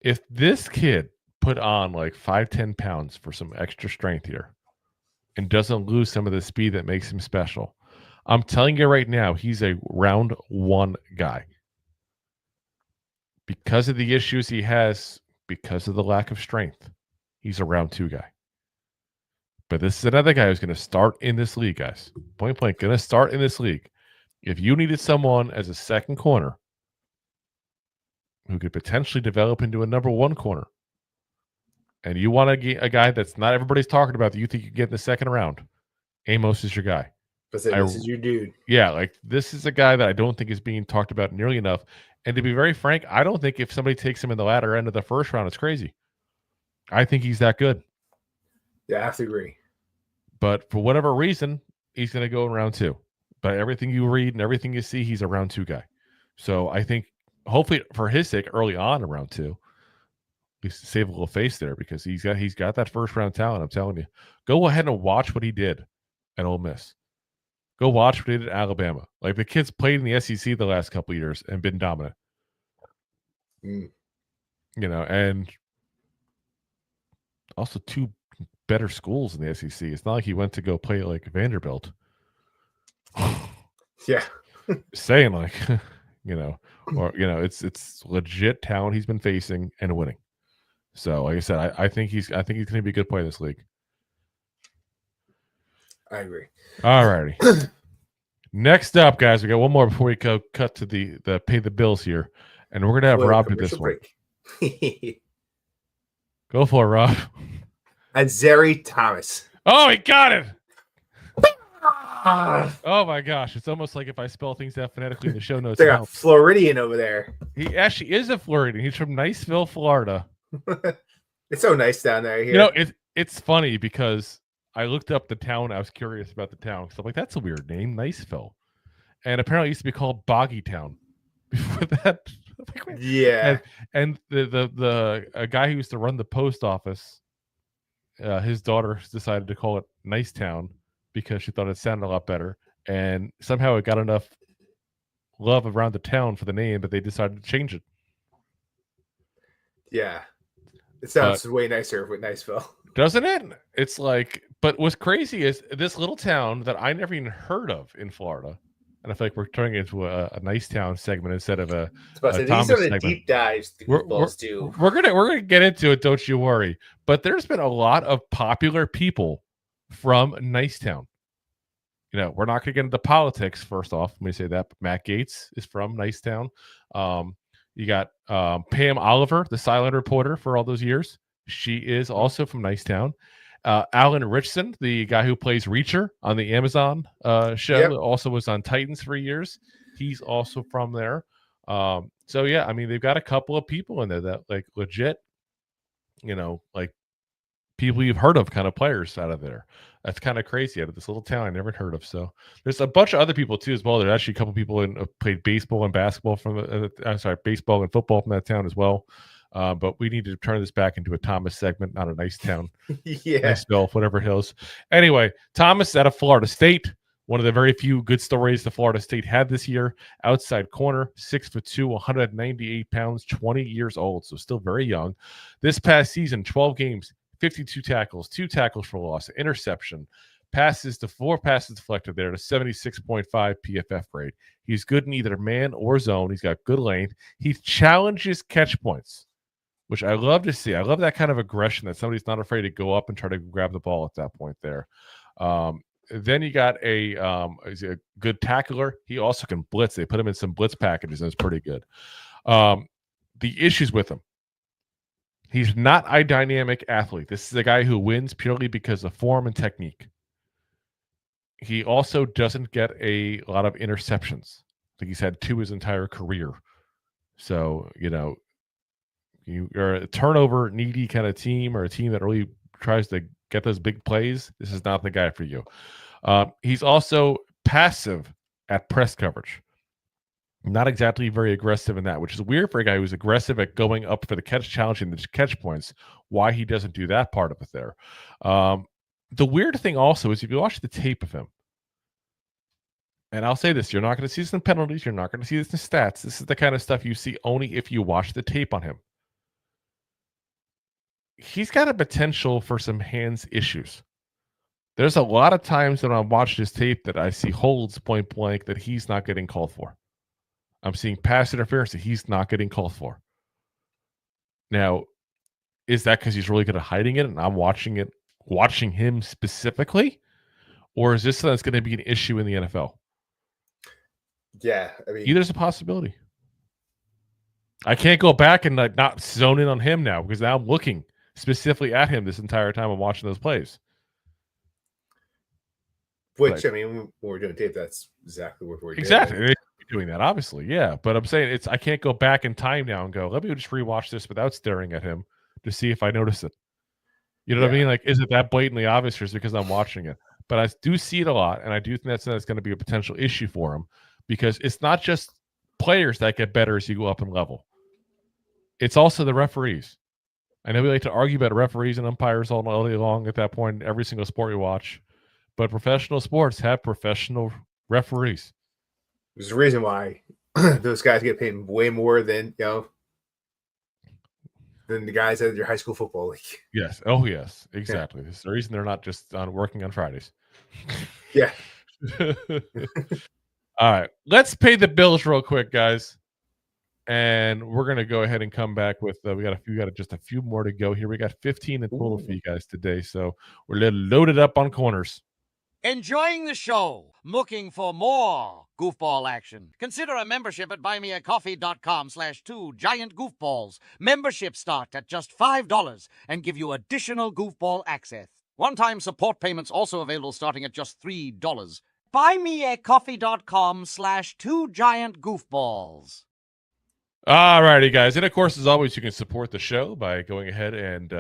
If this kid put on like 5-10 pounds for some extra strength here and doesn't lose some of the speed that makes him special, I'm telling you right now, he's a round 1 guy. Because of the issues he has, because of the lack of strength, he's a round 2 guy. But this is another guy who's going to start in this league, guys. Point blank, going to start in this league. If you needed someone as a second corner who could potentially develop into a number 1 corner, and you want a guy that's not everybody's talking about that you think you can get in the second round, Amos is your guy. This is your dude. Yeah, like this is a guy that I don't think is being talked about nearly enough. And to be very frank, I don't think if somebody takes him in the latter end of the first round, it's crazy. I think he's that good. Yeah, I have to agree. But for whatever reason, he's going to go in round 2. But everything you read and everything you see, he's a round 2 guy. So I think, hopefully for his sake, early on in round 2, he's to save a little face there because he's got that first round talent. I'm telling you, go ahead and watch what he did at Ole Miss. Go watch what he did at Alabama. Like the kid's played in the SEC the last couple of years and been dominant. And also 2 better schools in the SEC. It's not like he went to go play like Vanderbilt. Yeah. Saying like, it's legit talent he's been facing and winning. So like I said, I think he's going to be a good player in this league. I agree. All righty. Next up, guys, we got one more before we go cut to the pay the bills here. And we're gonna have Rob do this one. Go for it, Rob. And Zeri Thomas. Oh, he got it. Oh my gosh, it's almost like if I spell things out phonetically in the show notes, They it got helps. Floridian over there. He actually is a Floridian. He's from Niceville, Florida. It's so nice down there. Here. You know, it's funny because I looked up the town. I was curious about the town because I'm like, that's a weird name, Niceville, and apparently it used to be called Boggy Town before that. Yeah. And the a guy who used to run the post office, his daughter decided to call it Nice Town because she thought it sounded a lot better, and somehow it got enough love around the town for the name that they decided to change it. Yeah. It sounds way nicer with Niceville. Doesn't it? It's like, but what's crazy is this little town that I never even heard of in Florida. And I feel like we're turning it into a nice town segment instead of a These are the segment. deep dives the Goofballs do. We're gonna get into it, don't you worry. But there's been a lot of popular people from Nicetown. You know, we're not gonna get into politics first off. Let me say that. But Matt Gaetz is from Nicetown. You got Pam Oliver, the silent reporter for all those years. She is also from Nicetown. Alan Richson, the guy who plays Reacher on the Amazon show, also was on Titans for years. He's also from there. So yeah, I mean, they've got a couple of people in there that like legit, you know, like people you've heard of, kind of players out of there. That's kind of crazy out of this little town I never heard of. So there's a bunch of other people too as well. There's actually a couple people in played baseball and basketball from baseball and football from that town as well. But we need to turn this back into a Thomas segment, not a nice town. Niceville, whatever hills. Anyway, Thomas out of Florida State. One of the very few good stories the Florida State had this year. Outside corner, 6'2", 198 pounds, 20 years old, so still very young. This past season, 12 games, 52 tackles, 2 tackles for loss, interception, passes to 4 passes deflected there to 76.5 PFF grade. He's good in either man or zone. He's got good length. He challenges catch points, which I love to see. I love that kind of aggression that somebody's not afraid to go up and try to grab the ball at that point there. Then you got a good tackler. He also can blitz. They put him in some blitz packages, and it's pretty good. The issues with him. He's not a dynamic athlete. This is a guy who wins purely because of form and technique. He also doesn't get a lot of interceptions. I think he's had 2 his entire career. So, you know, you're a turnover needy kind of team or a team that really tries to get those big plays. This is not the guy for you. He's also passive at press coverage. Not exactly very aggressive in that, which is weird for a guy who's aggressive at going up for the catch, challenging the catch points, why he doesn't do that part of it there. The weird thing also is if you watch the tape of him, and I'll say this, you're not going to see this in penalties, you're not going to see this in stats. This is the kind of stuff you see only if you watch the tape on him. He's got a potential for some hands issues. There's a lot of times that I'm watching his tape that I see holds point blank that he's not getting called for. I'm seeing pass interference that he's not getting called for. Now, is that because he's really good at hiding it and I'm watching him specifically? Or is this something that's going to be an issue in the NFL? Yeah, I mean, either's a possibility. I can't go back and not zone in on him now because now I'm looking specifically at him this entire time I'm watching those plays. Which, I mean, when we're doing tape, that's exactly what we're doing. Exactly. Doing that, obviously, yeah. But I'm saying I can't go back in time now and go, let me just rewatch this without staring at him to see if I notice it. You know what I mean? Like, is it that blatantly obvious or is it because I'm watching it? But I do see it a lot, and I do think that's going to be a potential issue for him because it's not just players that get better as you go up in level. It's also the referees. I know we like to argue about referees and umpires all day long at that point in every single sport you watch, but professional sports have professional referees. There's a reason why those guys get paid way more than than the guys at your high school football league. Yes. Oh, yes. Exactly. There's the reason they're not just working on Fridays. Yeah. All right. Let's pay the bills real quick, guys. And we're going to go ahead and come back with we got just a few more to go here. We got 15 in total for you guys today. So we're a little loaded up on corners. Enjoying the show? Looking for more goofball action? Consider a membership at buymeacoffee.com/2giantgoofballs. Memberships start at just $5 and give you additional goofball access. One-time support payments also available starting at just $3. buymeacoffee.com/2giantgoofballs. All righty, guys. And of course, as always, you can support the show by going ahead and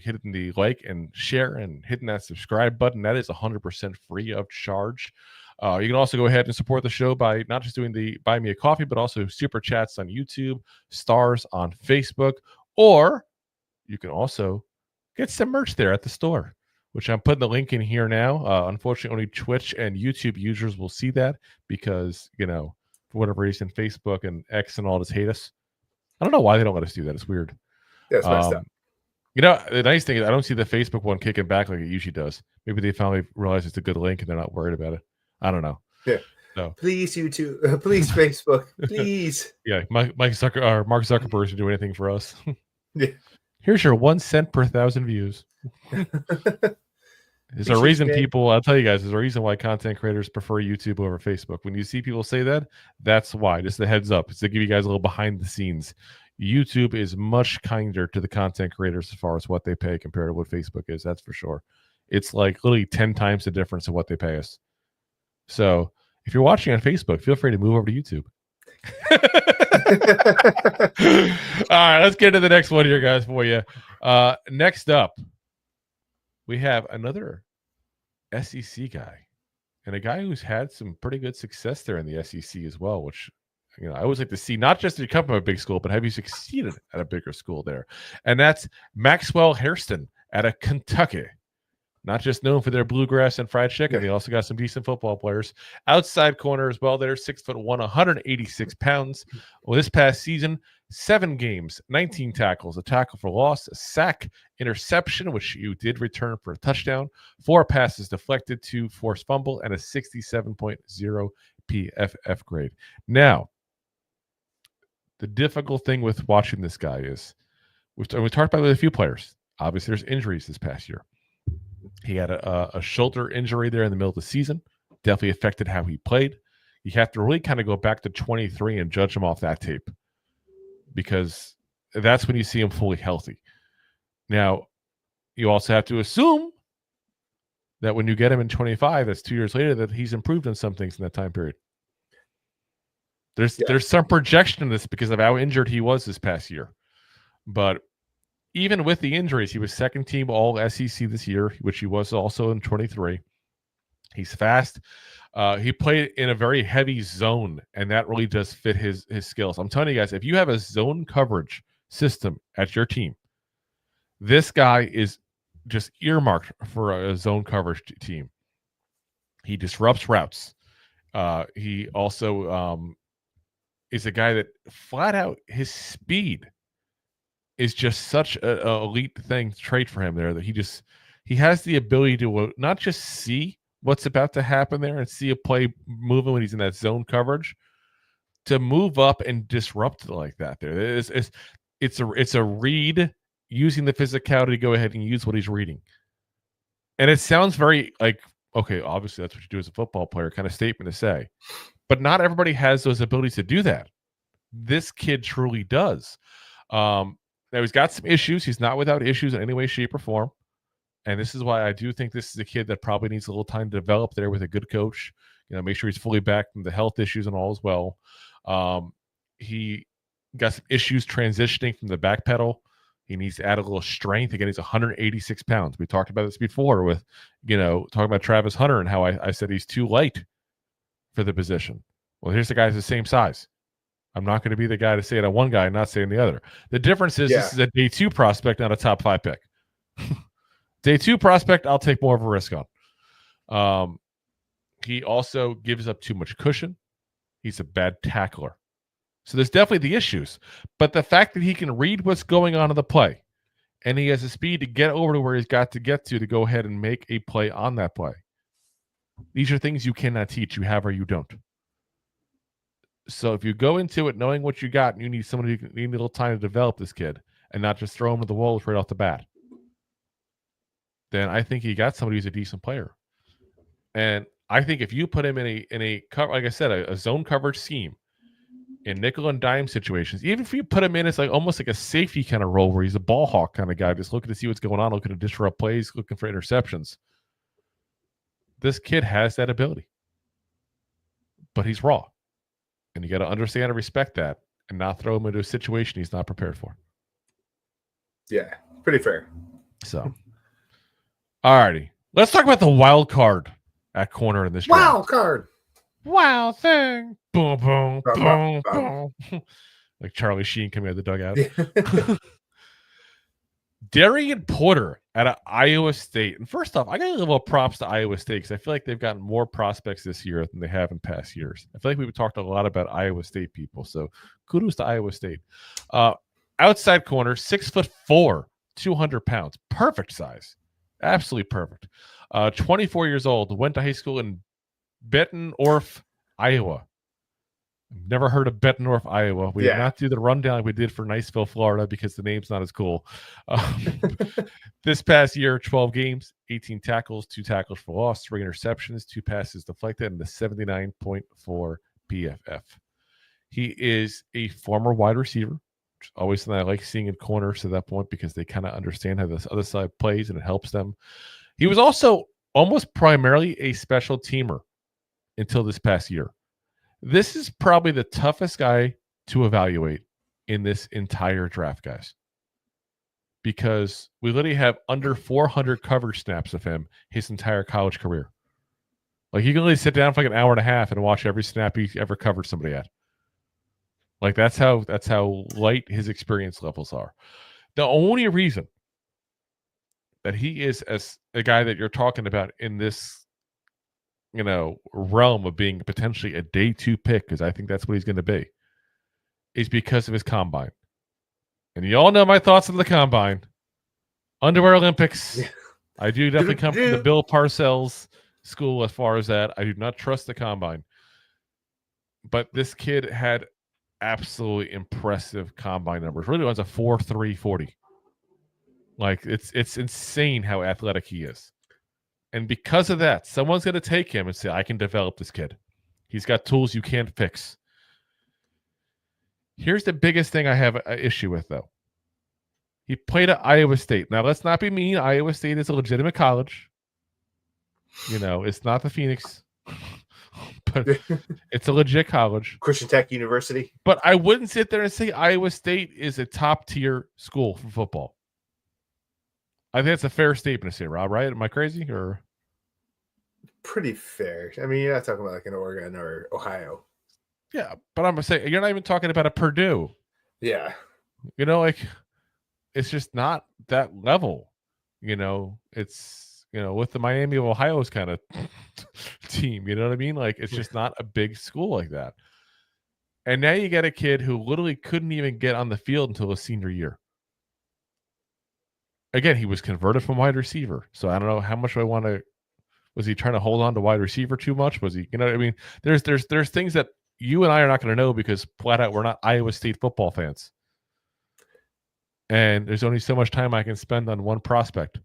hitting the like and share and hitting that subscribe button. That is 100% free of charge. You can also go ahead and support the show by not just doing the Buy Me a Coffee, but also super chats on YouTube, stars on Facebook, or you can also get some merch there at the store, which I'm putting the link in here now. Unfortunately, only Twitch and YouTube users will see that because, for whatever reason, Facebook and X and all just hate us. I don't know why they don't let us do that. It's weird. That's messed up. The nice thing is I don't see the Facebook one kicking back like it usually does. Maybe they finally realize it's a good link and they're not worried about it. I don't know. Yeah. So please, YouTube. Please, Facebook. Please. Yeah, Mark Zuckerberg should do anything for us. Yeah. Here's your 1 cent per 1,000 views. There's a reason I'll tell you guys, there's a reason why content creators prefer YouTube over Facebook. When you see people say that, that's why. Just a heads up. It's to give you guys a little behind the scenes. YouTube is much kinder to the content creators as far as what they pay compared to what Facebook is. That's for sure. It's like literally 10 times the difference of what they pay us. So if you're watching on Facebook, feel free to move over to YouTube. All right, let's get to the next one here, guys, for you. Next up, we have another SEC guy, and a guy who's had some pretty good success there in the SEC as well, which I always like to see, not just to come from a big school, but have you succeeded at a bigger school there? And that's Maxwell Hairston out of Kentucky. Not just known for their bluegrass and fried chicken. They also got some decent football players. Outside corner as well. They're 6'1", 186 pounds. Well, this past season, 7 games, 19 tackles, a tackle for loss, a sack, interception, which you did return for a touchdown, 4 passes deflected, 2 forced fumble, and a 67.0 PFF grade. Now, the difficult thing with watching this guy is, we talked about it with a few players. Obviously, there's injuries this past year. He had a shoulder injury there in the middle of the season. Definitely affected how he played. You have to really kind of go back to 23 and judge him off that tape, because that's when you see him fully healthy. Now, you also have to assume that when you get him in 25, that's 2 years later, that he's improved on some things in that time period. There's some projection in this because of how injured he was this past year. But even with the injuries, he was second team all SEC this year, which he was also in 23. He's fast. He played in a very heavy zone, and that really does fit his skills. I'm telling you guys, if you have a zone coverage system at your team, this guy is just earmarked for a zone coverage team. He disrupts routes. He also is a guy that flat out, his speed is just such an elite trait for him there, that he has the ability to not just see what's about to happen there and see a play moving when he's in that zone coverage, to move up and disrupt it like that. There, it's a read using the physicality to go ahead and use what he's reading. And it sounds very like, okay, obviously that's what you do as a football player kind of statement to say, but not everybody has those abilities to do that. This kid truly does. Now, he's got some issues. He's not without issues in any way, shape, or form. And this is why I do think this is a kid that probably needs a little time to develop there with a good coach. Make sure he's fully back from the health issues and all as well. He got some issues transitioning from the back pedal. He needs to add a little strength. Again, he's 186 pounds. We talked about this before with, talking about Travis Hunter and how I said he's too light for the position. Well, here's the guy who's the same size. I'm not going to be the guy to say it on one guy and not say it on the other. The difference is This is a day 2 prospect, not a top 5 pick. Day 2 prospect, I'll take more of a risk on. He also gives up too much cushion. He's a bad tackler. So there's definitely the issues. But the fact that he can read what's going on in the play, and he has the speed to get over to where he's got to get to go ahead and make a play on that play. These are things you cannot teach. You have or you don't. So if you go into it knowing what you got, and you need somebody who need a little time to develop this kid and not just throw him to the wolves right off the bat, then I think you got somebody who's a decent player. And I think if you put him in a like I said, a zone coverage scheme in nickel and dime situations, even if you put him in as almost like a safety kind of role where he's a ball hawk kind of guy, just looking to see what's going on, looking to disrupt plays, looking for interceptions, this kid has that ability. but he's raw. And you got to understand and respect that and not throw him into a situation he's not prepared for. Yeah, pretty fair. So, all righty. Let's talk about the wild card at corner in this draft. Wild card. Wild thing. Boom, boom, Bum, boom, bum, boom. Like Charlie Sheen coming out of the dugout. Yeah. Darian Porter out of Iowa State. And first off, I got to give a little props to Iowa State because I feel like they've gotten more prospects this year than they have in past years. I feel like we've talked a lot about Iowa State people. So kudos to Iowa State. Outside corner, 6'4", 200 pounds. Perfect size. Absolutely perfect. 24 years old. Went to high school in Bettendorf, Iowa. Never heard of Bettendorf, Iowa. We did not do the rundown like we did for Niceville, Florida, because the name's not as cool. This past year, 12 games, 18 tackles, 2 tackles for loss, 3 interceptions, 2 passes deflected, and a 79.4 PFF. He is a former wide receiver, which is always something I like seeing in corners to that point because they kind of understand how this other side plays and it helps them. He was also almost primarily a special teamer until this past year. This is probably the toughest guy to evaluate in this entire draft, guys, because we literally have under 400 coverage snaps of him his entire college career. Like, you can really sit down for like an hour and a half and watch every snap he ever covered somebody at. Like, that's how light his experience levels are. The only reason that he is as a guy that you're talking about in this, realm of being potentially a day 2 pick, because I think that's what he's going to be, is because of his combine. And you all know my thoughts on the combine. Underwear Olympics. Yeah. I do definitely come from the Bill Parcells school as far as that. I do not trust the combine. But this kid had absolutely impressive combine numbers. Really runs a 4.3 40. Like, it's insane how athletic he is. And because of that, someone's going to take him and say, I can develop this kid. He's got tools you can't fix. Here's the biggest thing I have an issue with, though. He played at Iowa State. Now, let's not be mean. Iowa State is a legitimate college. It's not the Phoenix, but it's a legit college. Christian Tech University. But I wouldn't sit there and say Iowa State is a top-tier school for football. I think that's a fair statement to say, Rob, right? Am I crazy? Or pretty fair. I mean, you're not talking about like an Oregon or Ohio. Yeah, but I'm going to say, you're not even talking about a Purdue. Yeah. It's just not that level. It's, with the Miami of Ohio's kind of team, you know what I mean? Like, it's just not a big school like that. And now you get a kid who literally couldn't even get on the field until his senior year. Again, he was converted from wide receiver. So I don't know how much I want to. Was he trying to hold on to wide receiver too much? Was he, I mean, there's things that you and I are not going to know because flat out we're not Iowa State football fans. And there's only so much time I can spend on one prospect.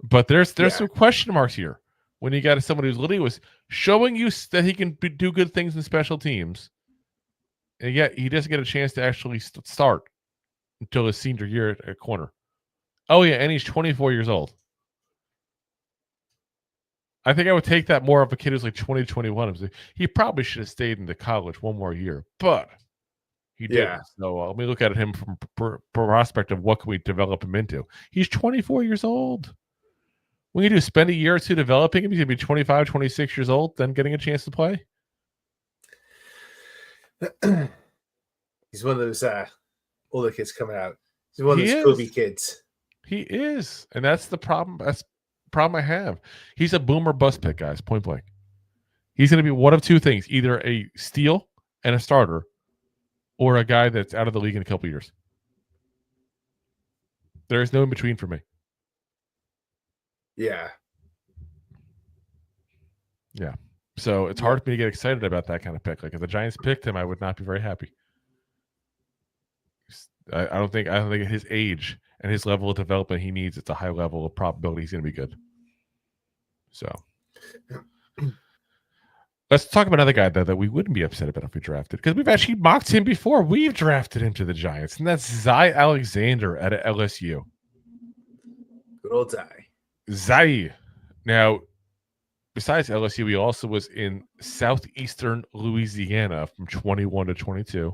But there's some question marks here when you got somebody who's literally was showing you that he can do good things in special teams, and yet he doesn't get a chance to actually start until his senior year at corner. Oh, yeah, and he's 24 years old. I think I would take that more of a kid who's like 20, 21. He probably should have stayed in the college one more year, but he didn't. So let me look at him from prospect of what can we develop him into. He's 24 years old. When you do spend a year or two developing him, he's going to be 25, 26 years old, then getting a chance to play. He's one of those older kids coming out. He's one of those Kobe kids. He is. And that's the problem. That's the problem I have. He's a boomer bust pick, guys, point blank. He's going to be one of two things, either a steal and a starter or a guy that's out of the league in a couple years. There is no in between for me. Yeah. Yeah. So it's hard for me to get excited about that kind of pick. Like, if the Giants picked him, I would not be very happy. I don't think at his age and his level of development he needs, it's a high level of probability he's going to be good. So let's talk about another guy that we wouldn't be upset about if we drafted, because we've actually mocked him before. We've drafted him to the Giants, and that's Zay Alexander at LSU. Good old Zay. Zay. Now, besides LSU, he also was in southeastern Louisiana from 21 to 22.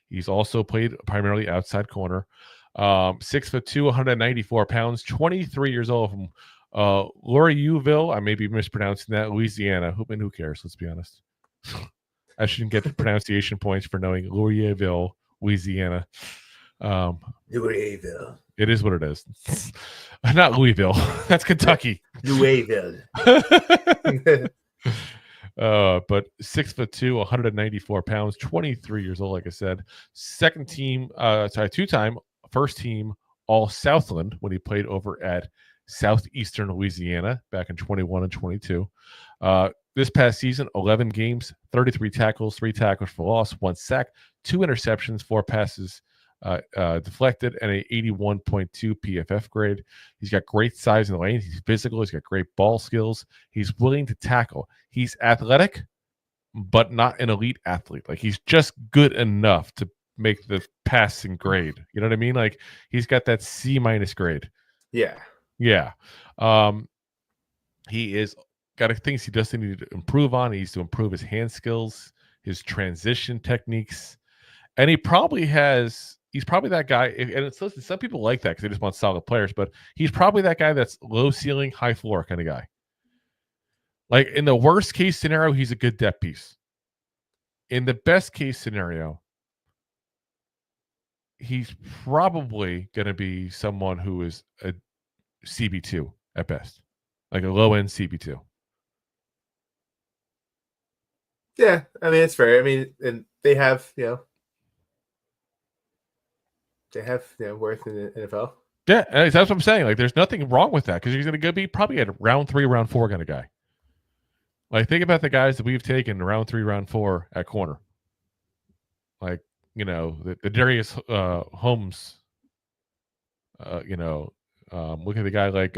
He's also played primarily outside corner. 6'2", 194 pounds, 23 years old from Laurierville. I may be mispronouncing that. Louisiana. Who cares? Let's be honest. I shouldn't get pronunciation points for knowing Laurierville, Louisiana. Louisville. It is what it is. Not Louisville. That's Kentucky. Louisville. But 6'2", 194 pounds, 23 years old, like I said. Two-time first team All Southland when he played over at Southeastern Louisiana back in 21 and 22. This past season, 11 games, 33 tackles, 3 tackles for loss, 1 sack, 2 interceptions, 4 passes deflected, and a 81.2 PFF grade. He's got great size in the lane. He's physical. He's got great ball skills. He's willing to tackle. He's athletic, but not an elite athlete. Like, he's just good enough to make the passing grade. You know what I mean? Like, he's got that C- grade. Yeah. Yeah. He is got things he doesn't need to improve on. He needs to improve his hand skills, his transition techniques. And he's probably that guy. And it's, listen, some people like that because they just want solid players, but he's probably that guy that's low ceiling, high floor kind of guy. Like, in the worst case scenario, he's a good depth piece. In the best case scenario, he's probably going to be someone who is a CB2 at best, like a low end CB2. Yeah, I mean, it's fair. I mean, and they have, worth in the NFL. Yeah, that's what I'm saying. Like, there's nothing wrong with that because he's going to be probably a round 3, round 4 kind of guy. Like, think about the guys that we've taken round 3, round 4 at corner. Like, the Darius Holmes. Look at the guy like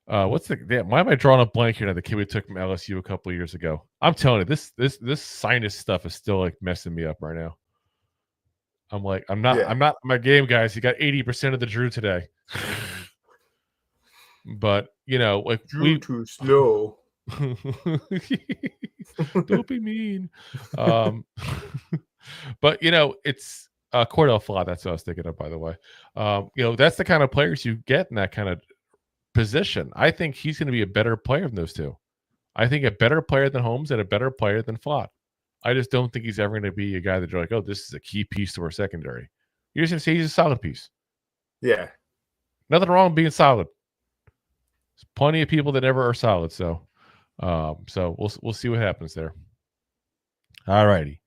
why am I drawing a blank here now? The kid we took from LSU a couple of years ago. I'm telling you, this sinus stuff is still like messing me up right now. I'm like, I'm not my game, guys. He got 80% of the Drew today. But like, Drew too slow. Don't be mean. But it's Cordell Flott. That's what I was thinking of, by the way. That's the kind of players you get in that kind of position. I think he's going to be a better player than those two. I think a better player than Holmes and a better player than Flott. I just don't think he's ever going to be a guy that you're like, oh, this is a key piece to our secondary. You're just going to say he's a solid piece. Yeah. Nothing wrong with being solid. There's plenty of people that never are solid. So we'll see what happens there. All righty.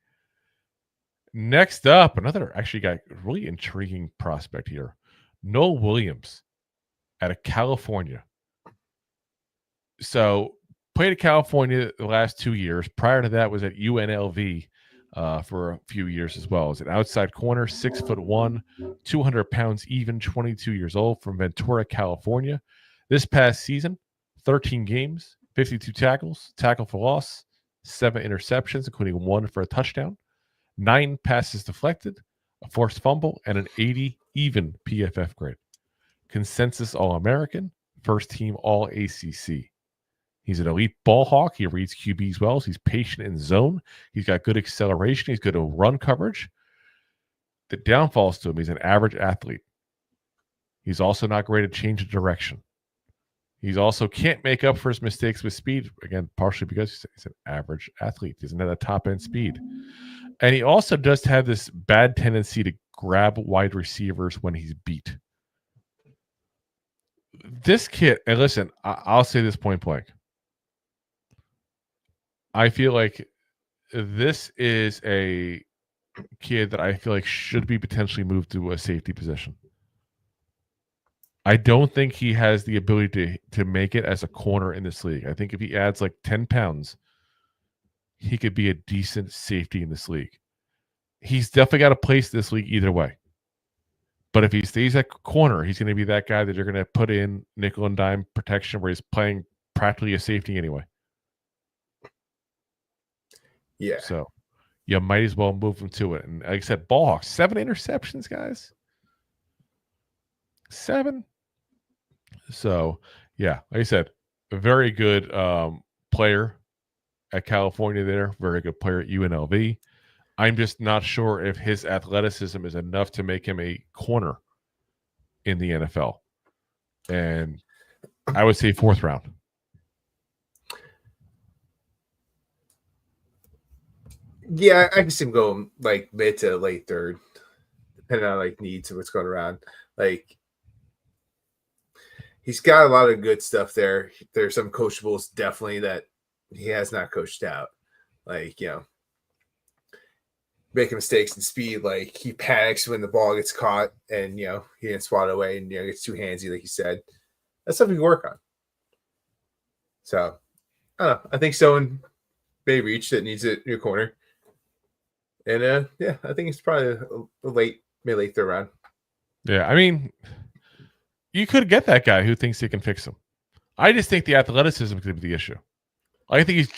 Next up, another actually got really intriguing prospect here. Noel Williams out of California. So played at California the last 2 years. Prior to that was at UNLV for a few years as well. As an outside corner, 6'1", 200 pounds even, 22 years old from Ventura, California. This past season, 13 games, 52 tackles, tackle for loss, 7 interceptions, including 1 for a touchdown, 9 passes deflected, a forced fumble, and an 80 even PFF grade. Consensus All-American, first team All-ACC. He's an elite ball hawk. He reads QBs well. He's patient in zone. He's got good acceleration. He's good at run coverage. The downfalls to him, he's an average athlete. He's also not great at change of direction. He's also can't make up for his mistakes with speed. Again, partially because he's an average athlete. He doesn't have that top-end speed. And he also does have this bad tendency to grab wide receivers when he's beat. This kid, and listen, I'll say this point blank. I feel like this is a kid that I feel like should be potentially moved to a safety position. I don't think he has the ability to make it as a corner in this league. I think if he adds like 10 pounds, he could be a decent safety in this league. He's definitely got a place in this league either way. But if he stays at corner, he's going to be that guy that you're going to put in nickel and dime protection where he's playing practically a safety anyway. Yeah. So you might as well move him to it. And like I said, ball hawks, 7 interceptions, guys. 7. So, yeah, like I said, a very good player at California there, very good player at UNLV. I'm just not sure if his athleticism is enough to make him a corner in the NFL. And I would say 4th round. Yeah, I can see him going like mid to late 3rd, depending on like needs and what's going around. Like he's got a lot of good stuff there. There's some coachables definitely that he has not coached out. Like, making mistakes in speed. Like he panics when the ball gets caught and, he didn't swat it away and, gets too handsy, like you said. That's something you work on. So, I don't know. I think someone may reach that needs a new corner. And, I think it's probably a late 3rd round. Yeah, I mean, you could get that guy who thinks he can fix him. I just think the athleticism could be the issue. I think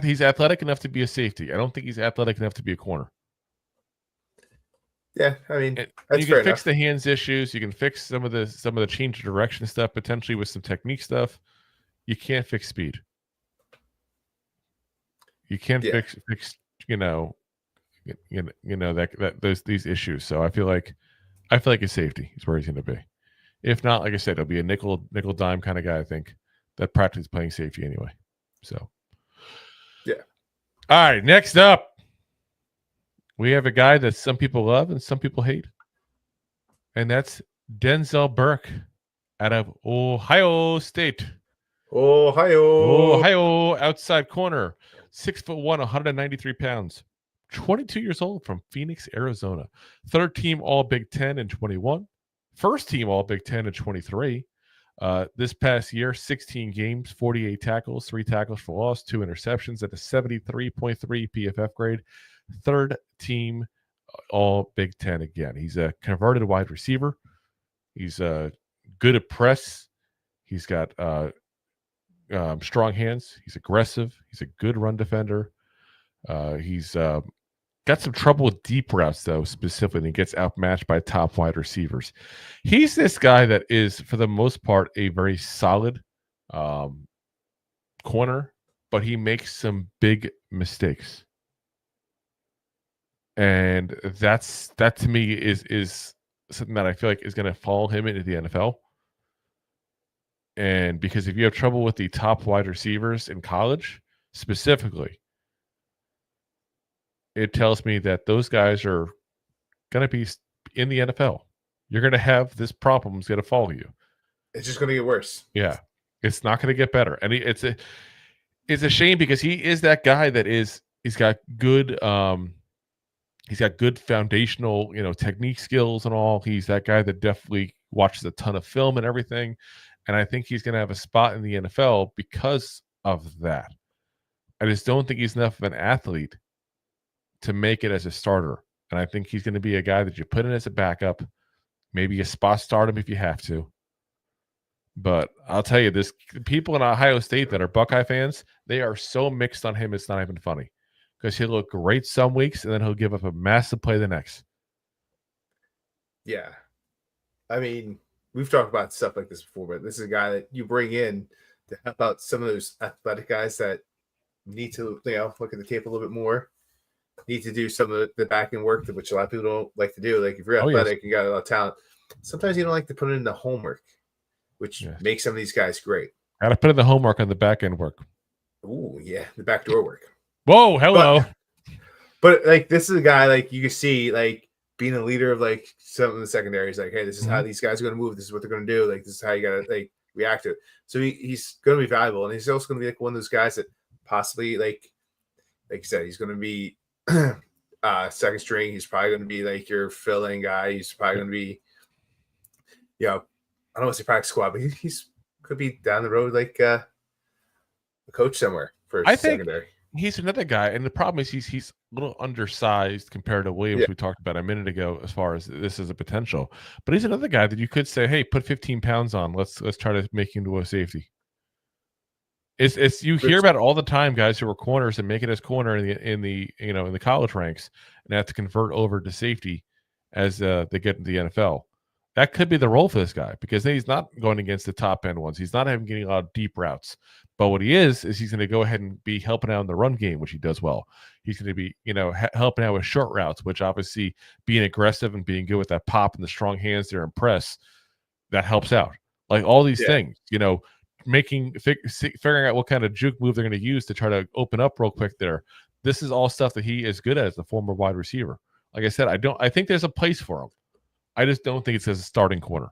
he's athletic enough to be a safety. I don't think he's athletic enough to be a corner. Yeah, I mean, you can fix the hands issues. You can fix some of the change of direction stuff potentially with some technique stuff. You can't fix speed. You can't fix these issues. So I feel like a safety is where he's going to be. If not, like I said, it'll be a nickel dime kind of guy. I think that practice playing safety anyway. So yeah. All right, next up. We have a guy that some people love and some people hate. And that's Denzel Burke out of Ohio State. Ohio, outside corner. 6'1", 193 pounds. 22 years old from Phoenix, Arizona. 3rd team All Big Ten in 21. 1st team All Big Ten in 23. This past year, 16 games, 48 tackles, 3 tackles for loss, 2 interceptions at a 73.3 PFF grade. 3rd team All Big Ten again. He's a converted wide receiver. He's good at press. He's got strong hands. He's aggressive. He's a good run defender. He's got some trouble with deep routes, though, specifically, and he gets outmatched by top wide receivers. He's this guy that is, for the most part, a very solid corner, but he makes some big mistakes. And that to me is something that I feel like is going to follow him into the NFL. And because if you have trouble with the top wide receivers in college, specifically, it tells me that those guys are going to be in the NFL. You're going to have this problem is going to follow you. It's just going to get worse. Yeah, it's not going to get better. And it's a shame because he is that guy that he's got good foundational, technique skills and all. He's that guy that definitely watches a ton of film and everything. And I think he's going to have a spot in the NFL because of that. I just don't think he's enough of an athlete to make it as a starter. And I think he's going to be a guy that you put in as a backup, maybe a spot start him if you have to. But I'll tell you, people in Ohio State that are Buckeye fans, they are so mixed on him, it's not even funny. Because he'll look great some weeks, and then he'll give up a massive play the next. Yeah. I mean, we've talked about stuff like this before, but this is a guy that you bring in to help out some of those athletic guys that need to, look at the tape a little bit more, need to do some of the back end work, which a lot of people don't like to do. Like if you're athletic, you got a lot of talent. Sometimes you don't like to put in the homework, which makes some of these guys great. Got to put in the homework on the back end work. Ooh, yeah, the backdoor work. Whoa, hello. But like this is a guy like you can see like being a leader of like some of the secondaries. Like, hey, this is how these guys are going to move. This is what they're going to do. Like this is how you got to like react to it. So he's going to be valuable, and he's also going to be like one of those guys that possibly like you said, he's going to be second string. He's probably going to be like your fill-in guy. He's probably going to be, I don't want to say practice squad, but he's could be down the road like a coach somewhere for secondary. He's another guy, and the problem is he's a little undersized compared to Williams, we talked about a minute ago, as far as this is a potential. But he's another guy that you could say, hey, put 15 pounds on. Let's try to make him into a safety. It's you hear about it all the time, guys who are corners and make it as corner in the college ranks and have to convert over to safety as they get into the NFL. that could be the role for this guy because then he's not going against the top end ones. He's not having getting a lot of deep routes. But what he is he's going to go ahead and be helping out in the run game, which he does well. He's going to be, helping out with short routes, which obviously being aggressive and being good with that pop and the strong hands there and press, that helps out. Like all these things, figuring out what kind of juke move they're going to use to try to open up real quick there. This is all stuff that he is good at as a former wide receiver. Like I said, I think there's a place for him. I just don't think it's as a starting corner.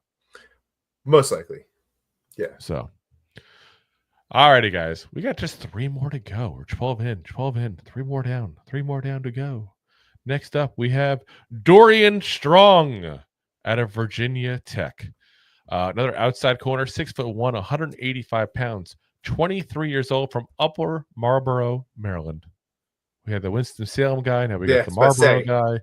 Most likely. Yeah. So, all righty, guys. We got just 3 more to go. We're 12 in, 3 more down to go. Next up, we have Dorian Strong out of Virginia Tech. Another outside corner, 6'1", 185 pounds, 23 years old from Upper Marlboro, Maryland. We had the Winston-Salem guy. Now we got the Marlboro guy.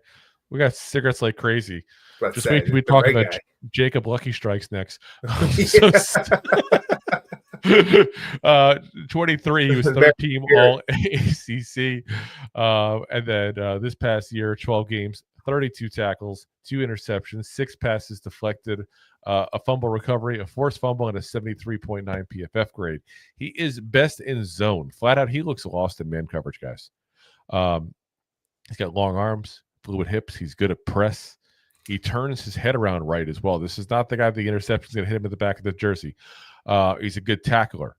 We got cigarettes like crazy. Just wait till we talk about Jacob Lucky Strikes next. 23, he was third team all ACC. And then this past year, 12 games, 32 tackles, 2 interceptions, 6 passes deflected, a fumble recovery, a forced fumble, and a 73.9 PFF grade. He is best in zone. Flat out, he looks lost in man coverage, guys. He's got long arms, fluid hips. He's good at press. He turns his head around right as well. This is not the guy the interception is going to hit him in the back of the jersey. He's a good tackler.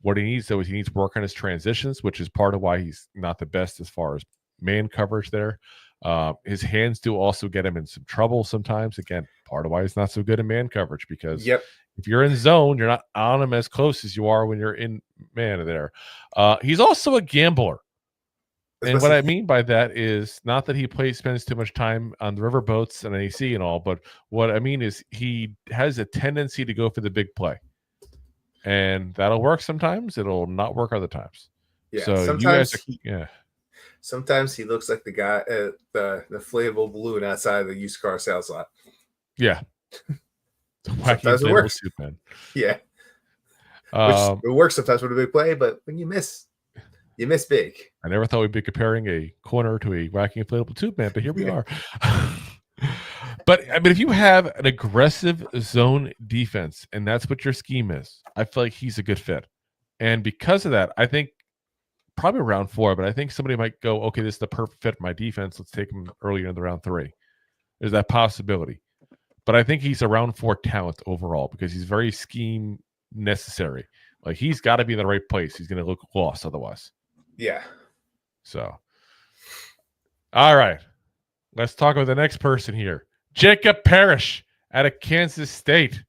What he needs, though, is he needs work on his transitions, which is part of why he's not the best as far as man coverage there. His hands do also get him in some trouble sometimes. Again, part of why he's not so good in man coverage because if you're in zone, you're not on him as close as you are when you're in man there. He's also a gambler. And what I mean by that is not that he spends too much time on the river boats and AC and all, but what I mean is he has a tendency to go for the big play. And that'll work sometimes. It'll not work other times. Yeah. So sometimes sometimes he looks like the guy at the inflatable balloon outside the used car sales lot. Yeah. Sometimes it works. Man. Yeah. Which it works sometimes with a big play, but when you miss big. I never thought we'd be comparing a corner to a wacky inflatable tube man, but here we are. But I mean, if you have an aggressive zone defense and that's what your scheme is, I feel like he's a good fit. And because of that, I think probably round 4, but I think somebody might go, okay, this is the perfect fit for my defense. Let's take him earlier in the round 3. There's that possibility. But I think he's a round 4 talent overall because he's very scheme necessary. Like he's got to be in the right place. He's going to look lost otherwise. Yeah. So, all right. Let's talk about the next person here. Jacob Parrish out of Kansas State.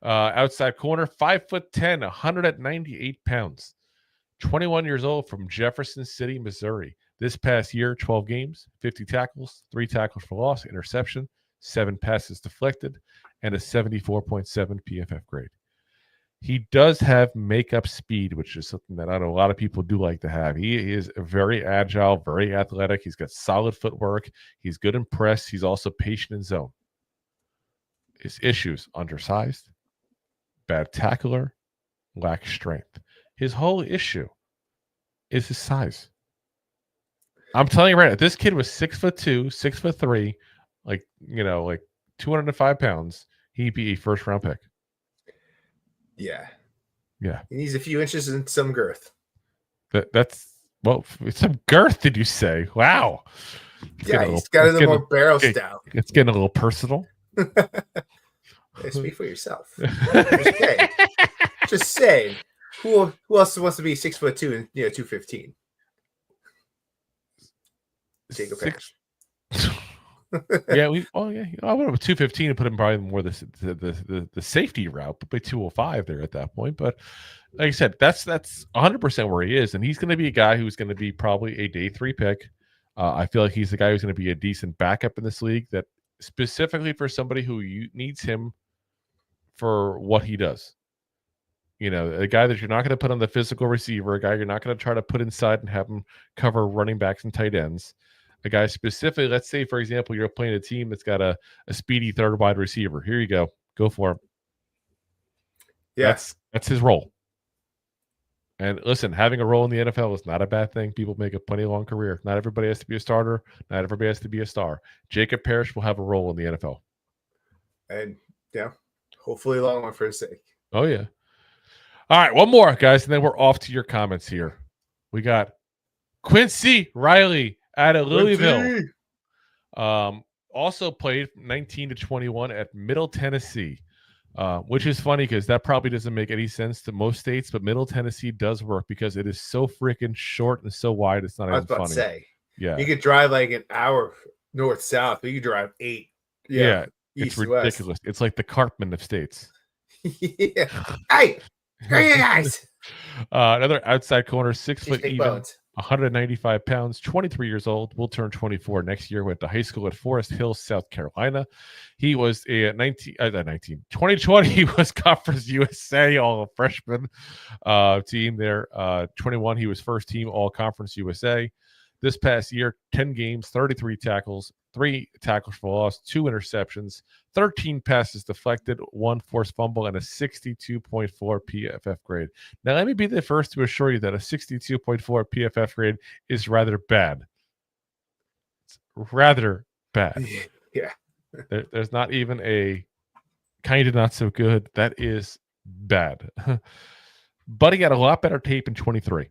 Outside corner, 5'10", 198 pounds. 21 years old from Jefferson City, Missouri. This past year, 12 games, 50 tackles, 3 tackles for loss, interception, 7 passes deflected, and a 74.7 PFF grade. He does have makeup speed, which is something that I know a lot of people do like to have. He is very agile, very athletic. He's got solid footwork. He's good in press. He's also patient in zone. His issues: undersized, bad tackler, lacks strength. His whole issue is his size. I'm telling you right now, this kid was 6'2", 6'3", like 205 pounds. He'd be a first round pick. Yeah. Yeah. He needs a few inches and some girth. That's some girth, did you say? Wow. He's got a little more barrel style. It's getting a little personal. Hey, speak for yourself. Just saying. Who else wants to be 6'2" and 215? Jacob Parrish. I would have 215 and put him probably more the safety route, but by 205 there at that point. But like I said, that's 100% where he is, and he's going to be a guy who's going to be probably a day 3 pick. I feel like he's the guy who's going to be a decent backup in this league, that specifically for somebody who needs him for what he does. A guy that you're not going to put on the physical receiver, a guy you're not going to try to put inside and have him cover running backs and tight ends. A guy specifically, let's say, for example, you're playing a team that's got a speedy third wide receiver. Here you go. Go for him. Yeah. That's his role. And listen, having a role in the NFL is not a bad thing. People make a plenty long career. Not everybody has to be a starter. Not everybody has to be a star. Jacob Parrish will have a role in the NFL. And hopefully a long one for his sake. Oh yeah. All right, one more, guys, and then we're off to your comments here. We got Quincy Riley out of Louisville. Also played 19 to 21 at Middle Tennessee, which is funny because that probably doesn't make any sense to most states, but Middle Tennessee does work because it is so freaking short and so wide. It's not even funny. I was about to say, yeah, you could drive like an hour north south, but you could drive 8. Yeah, east it's ridiculous. West. It's like the Cartman of states. Yeah. Hey, where are you guys? Another outside corner, 6 foot even, Bones. 195 pounds, 23 years old, will turn 24 next year. Went to high school at Forest Hill, South Carolina. He was a 2020, he was Conference USA all freshman team there. 21, he was first team all Conference USA. This past year, 10 games, 33 tackles, 3 tackles for loss, 2 interceptions, 13 passes deflected, 1 forced fumble, and a 62.4 PFF grade. Now, let me be the first to assure you that a 62.4 PFF grade is rather bad. It's rather bad. Yeah. There's not even a kind of not so good. That is bad. But he got a lot better tape in 23.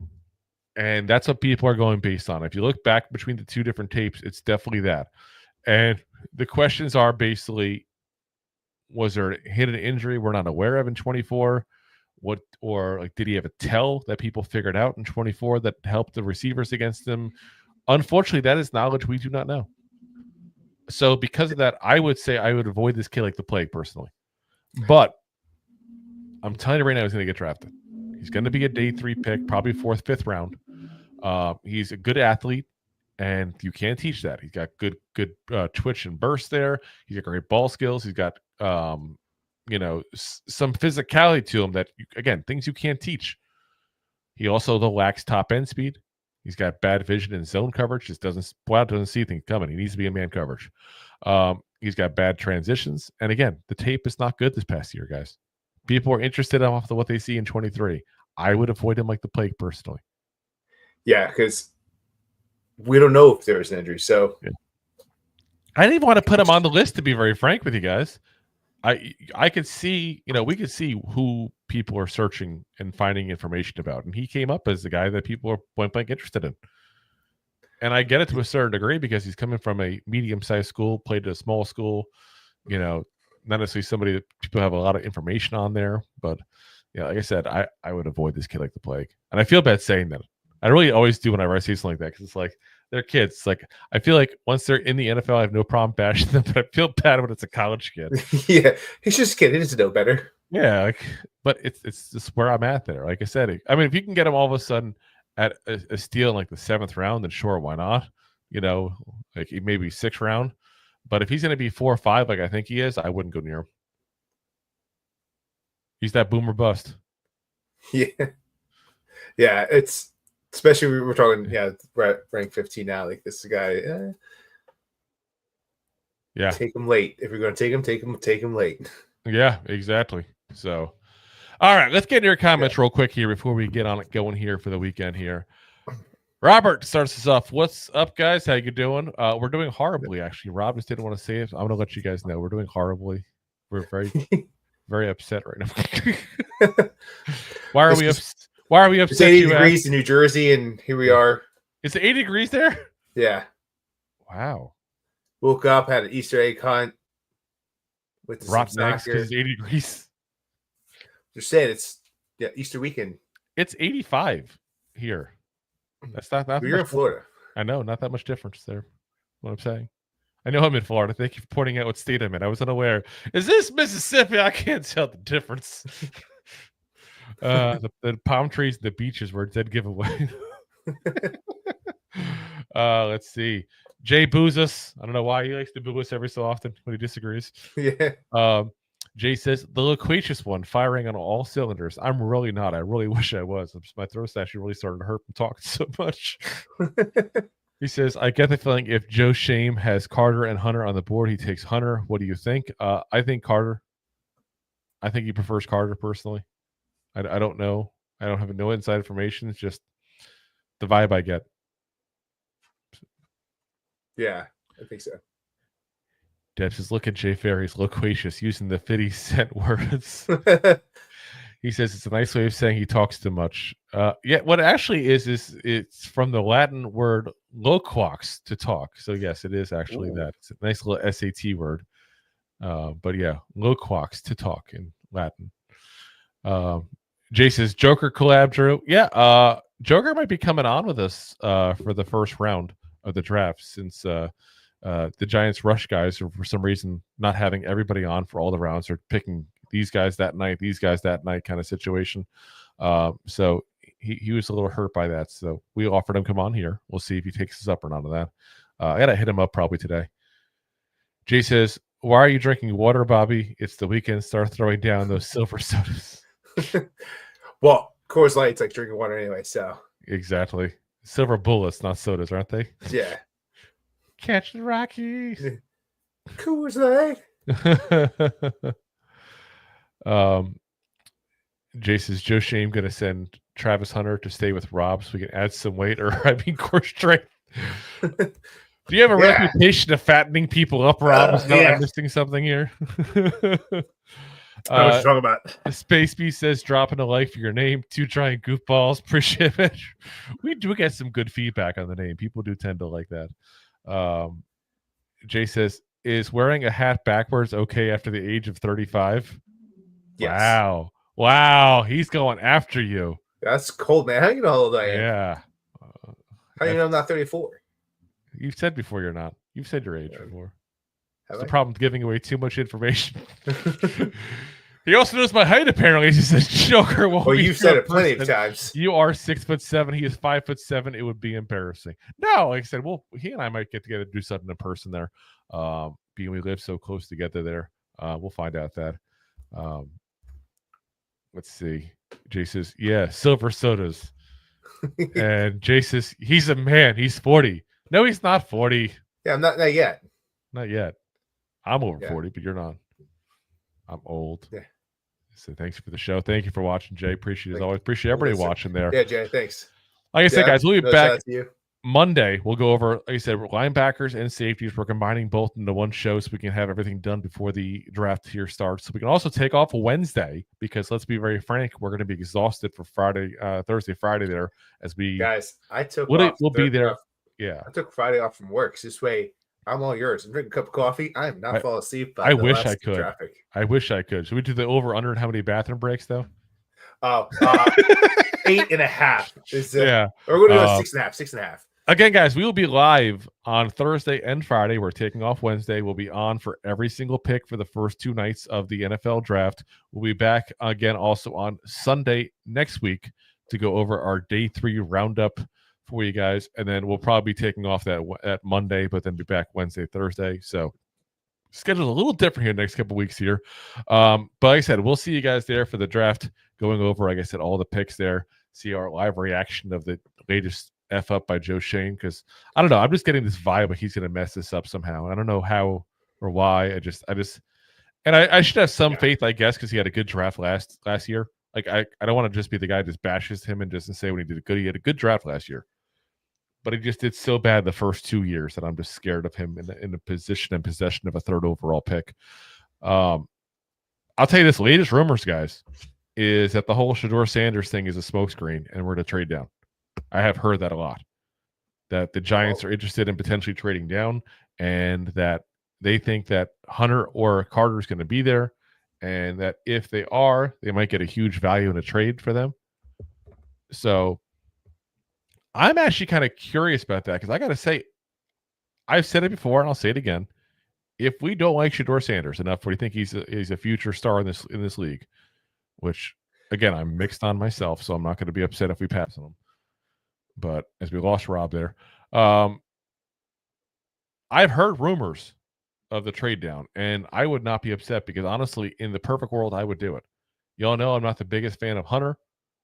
And that's what people are going based on. If you look back between the 2 different tapes, it's definitely that. And the questions are basically, was there a hidden injury we're not aware of in 24? Did he have a tell that people figured out in 24 that helped the receivers against him? Unfortunately, that is knowledge we do not know. So because of that, I would say I would avoid this kid like the plague personally. But I'm telling you right now, he's going to get drafted. He's going to be a day 3 pick, probably 4th, 5th round. He's a good athlete, and you can't teach that. He's got good twitch and burst there. He's got great ball skills. He's got some physicality to him that, again, things you can't teach. He also lacks top end speed. He's got bad vision and zone coverage. Just doesn't see things coming. He needs to be in man coverage. He's got bad transitions, and again, the tape is not good this past year, guys. People are interested off of what they see in 23. I would avoid him like the plague personally. Yeah, because we don't know if there was an injury. So I didn't even want to put him on the list, to be very frank with you guys. I could see, we could see who people are searching and finding information about. And he came up as the guy that people are point blank interested in. And I get it to a certain degree because he's coming from a medium-sized school, played at a small school, not necessarily somebody that people have a lot of information on there, but like I said, I would avoid this kid like the plague. And I feel bad saying that. I really always do whenever I see something like that, because it's like they're kids. It's like I feel like once they're in the NFL, I have no problem bashing them, but I feel bad when it's a college kid. Yeah, he's just a kid. He doesn't know better. Yeah, but it's just where I'm at there. Like I said, I mean, if you can get him all of a sudden at a steal in like the 7th round, then sure, why not? Like maybe 6th round. But if he's going to be 4 or 5, like I think he is, I wouldn't go near him. He's that boomer bust. Yeah. Yeah, it's especially we're talking, rank 15 now. Like this guy, yeah, take him late. If you're going to take him late. Yeah, exactly. So, all right, let's get into your comments real quick here before we get on it going here for the weekend here. Robert starts us off. What's up, guys? How you doing? We're doing horribly, actually. Rob just didn't want to say it. I'm going to let you guys know we're doing horribly. We're very, very upset right now. Why are we upset? It's 80 degrees in New Jersey, and here we are. Is it 80 degrees there? Yeah. Wow. Woke up, had an Easter egg hunt. With rotten eggs because it's 80 degrees. Just saying, it's Easter weekend. It's 85 here. That's not You're in Florida. I know, not that much difference there. What I'm saying. I know I'm in Florida. Thank you for pointing out what state I'm in. I was unaware. Is this Mississippi? I can't tell the difference. The palm trees and the beaches were a dead giveaway. Let's see. Jay boos us. I don't know why he likes to boo us every so often when he disagrees. Yeah. Jay says, the loquacious one, firing on all cylinders. I'm really not. I really wish I was. My throat's actually really starting to hurt from talking so much. He says, I get the feeling if Joe Shame has Carter and Hunter on the board, he takes Hunter. What do you think? I think Carter. I think he prefers Carter personally. I don't know. I don't have no inside information. It's just the vibe I get. Yeah, I think so. Dad says, look at Jay Fair. He's loquacious, using the 50-cent words. He says it's a nice way of saying he talks too much. Yeah, what it actually is it's from the Latin word loquax, to talk. So yes, it is actually that. It's a nice little SAT word. But yeah, loquax, to talk in Latin. Jay says Joker collab, Drew. Yeah, Joker might be coming on with us for the first round of the draft, since the Giants rush guys are for some reason not having everybody on for all the rounds. They're picking these guys that night, these guys that night, kind of situation. So he was a little hurt by that. So we offered him come on here. We'll see if he takes us up or not of that. I gotta hit him up probably today. Jay says, why are you drinking water, Bobby? It's the weekend. Start throwing down those silver sodas. Well, Coors Light's like drinking water anyway, so. Exactly. Silver bullets, not sodas, aren't they? Yeah. Catch the Rockies. Coors Light. Jay says, Joe Shame going to send Travis Hunter to stay with Rob so we can add some weight, or core strength. Do you have a reputation of fattening people up, Rob? I'm missing something here. I was talking about. Space Beast says, dropping a like for your name. 2 Giant Goofballs. Appreciate it. We do get some good feedback on the name. People do tend to like that. Jay says, is wearing a hat backwards okay after the age of 35? Yes. Wow. He's going after you. That's cold, man. How do you know how old I am? Yeah. How do you know I'm not 34? You've said before you're not. You've said your age before. That's the problem with giving away too much information. He also knows my height, apparently. He says, Joker. Well, you've said it plenty of times. You are 6'7". He is 5'7". It would be embarrassing. No, like I said, well, he and I might get together to do something in person there. Being we live so close together there. We'll find out that. Let's see. Jay says, yeah, silver sodas. And Jay says, he's a man. He's 40. No, he's not 40. Yeah, I'm not yet. Not yet. I'm over 40, but you're not. I'm old. Yeah. So thanks for the show. Thank you for watching, Jay. Appreciate it as always. Appreciate everybody watching there. Yeah, Jay, thanks. Like I said, guys, we'll be back Monday. We'll go over, like I said, linebackers and safeties. We're combining both into one show so we can have everything done before the draft here starts. So we can also take off Wednesday because, let's be very frank, we're going to be exhausted for Thursday, Friday there as we. Guys, I took we'll be there. Yeah. I took Friday off from work. So this way, I'm all yours. I'm drinking a cup of coffee. I am not falling asleep. I wish I could. I wish I could. Should we do the over under how many bathroom breaks though? 8.5. Yeah. Or we're going to go 6.5. 6.5. Again, guys, we will be live on Thursday and Friday. We're taking off Wednesday. We'll be on for every single pick for the first 2 nights of the NFL draft. We'll be back again also on Sunday next week to go over our day 3 roundup for you guys. And then we'll probably be taking off that Monday, but then be back Wednesday, Thursday. So schedule's a little different here next couple weeks here. But like I said, we'll see you guys there for the draft, going over, like I said, all the picks there, see our live reaction of the latest F up by Joe Shane, because I don't know, I'm just getting this vibe like he's gonna mess this up somehow. I don't know how or why. I just and I should have some faith, I guess, because he had a good draft last year. Like I don't want to just be the guy that just bashes him and doesn't say when he had a good draft last year, but he just did so bad the first 2 years that I'm just scared of him in the position and possession of a 3rd overall pick. I'll tell you this: latest rumors, guys, is that the whole Shedeur Sanders thing is a smokescreen and we're to trade down. I have heard that a lot, that the Giants are interested in potentially trading down, and that they think that Hunter or Carter is going to be there, and that if they are, they might get a huge value in a trade for them. So I'm actually kind of curious about that, because I got to say, I've said it before and I'll say it again. If we don't like Shedeur Sanders enough, we think he's a future star in this league, which again, I'm mixed on myself, so I'm not going to be upset if we pass on him. But as we lost Rob there, I've heard rumors of the trade down, and I would not be upset, because honestly, in the perfect world, I would do it. Y'all know I'm not the biggest fan of Hunter.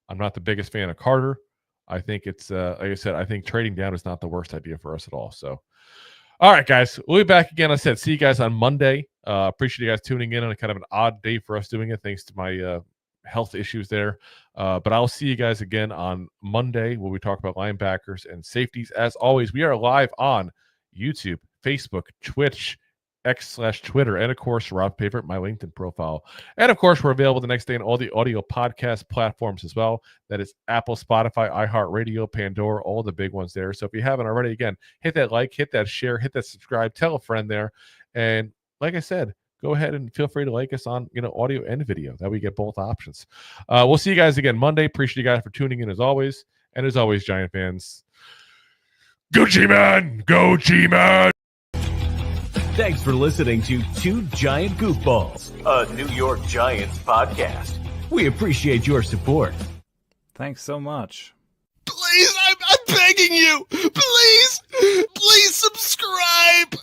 I'm not the biggest fan of Carter. I think it's, like I said, I think trading down is not the worst idea for us at all. So, all right, guys, we'll be back again. I said, see you guys on Monday. Appreciate you guys tuning in on a kind of an odd day for us doing it, thanks to my health issues there. But I'll see you guys again on Monday where we talk about linebackers and safeties. As always, we are live on YouTube, Facebook, Twitch, X/Twitter, and of course, Rob Favorite, my LinkedIn profile. And of course, we're available the next day on all the audio podcast platforms as well. That is Apple, Spotify, iHeartRadio, Pandora, all the big ones there. So if you haven't already, again, hit that like, hit that share, hit that subscribe, tell a friend there. And like I said, go ahead and feel free to like us on audio and video. That we get both options. We'll see you guys again Monday. Appreciate you guys for tuning in as always. And as always, Giant fans, go G-Man! Go G-Man! Thanks for listening to Two Giant Goofballs, a New York Giants podcast. We appreciate your support. Thanks so much. Please, I'm begging you. Please subscribe.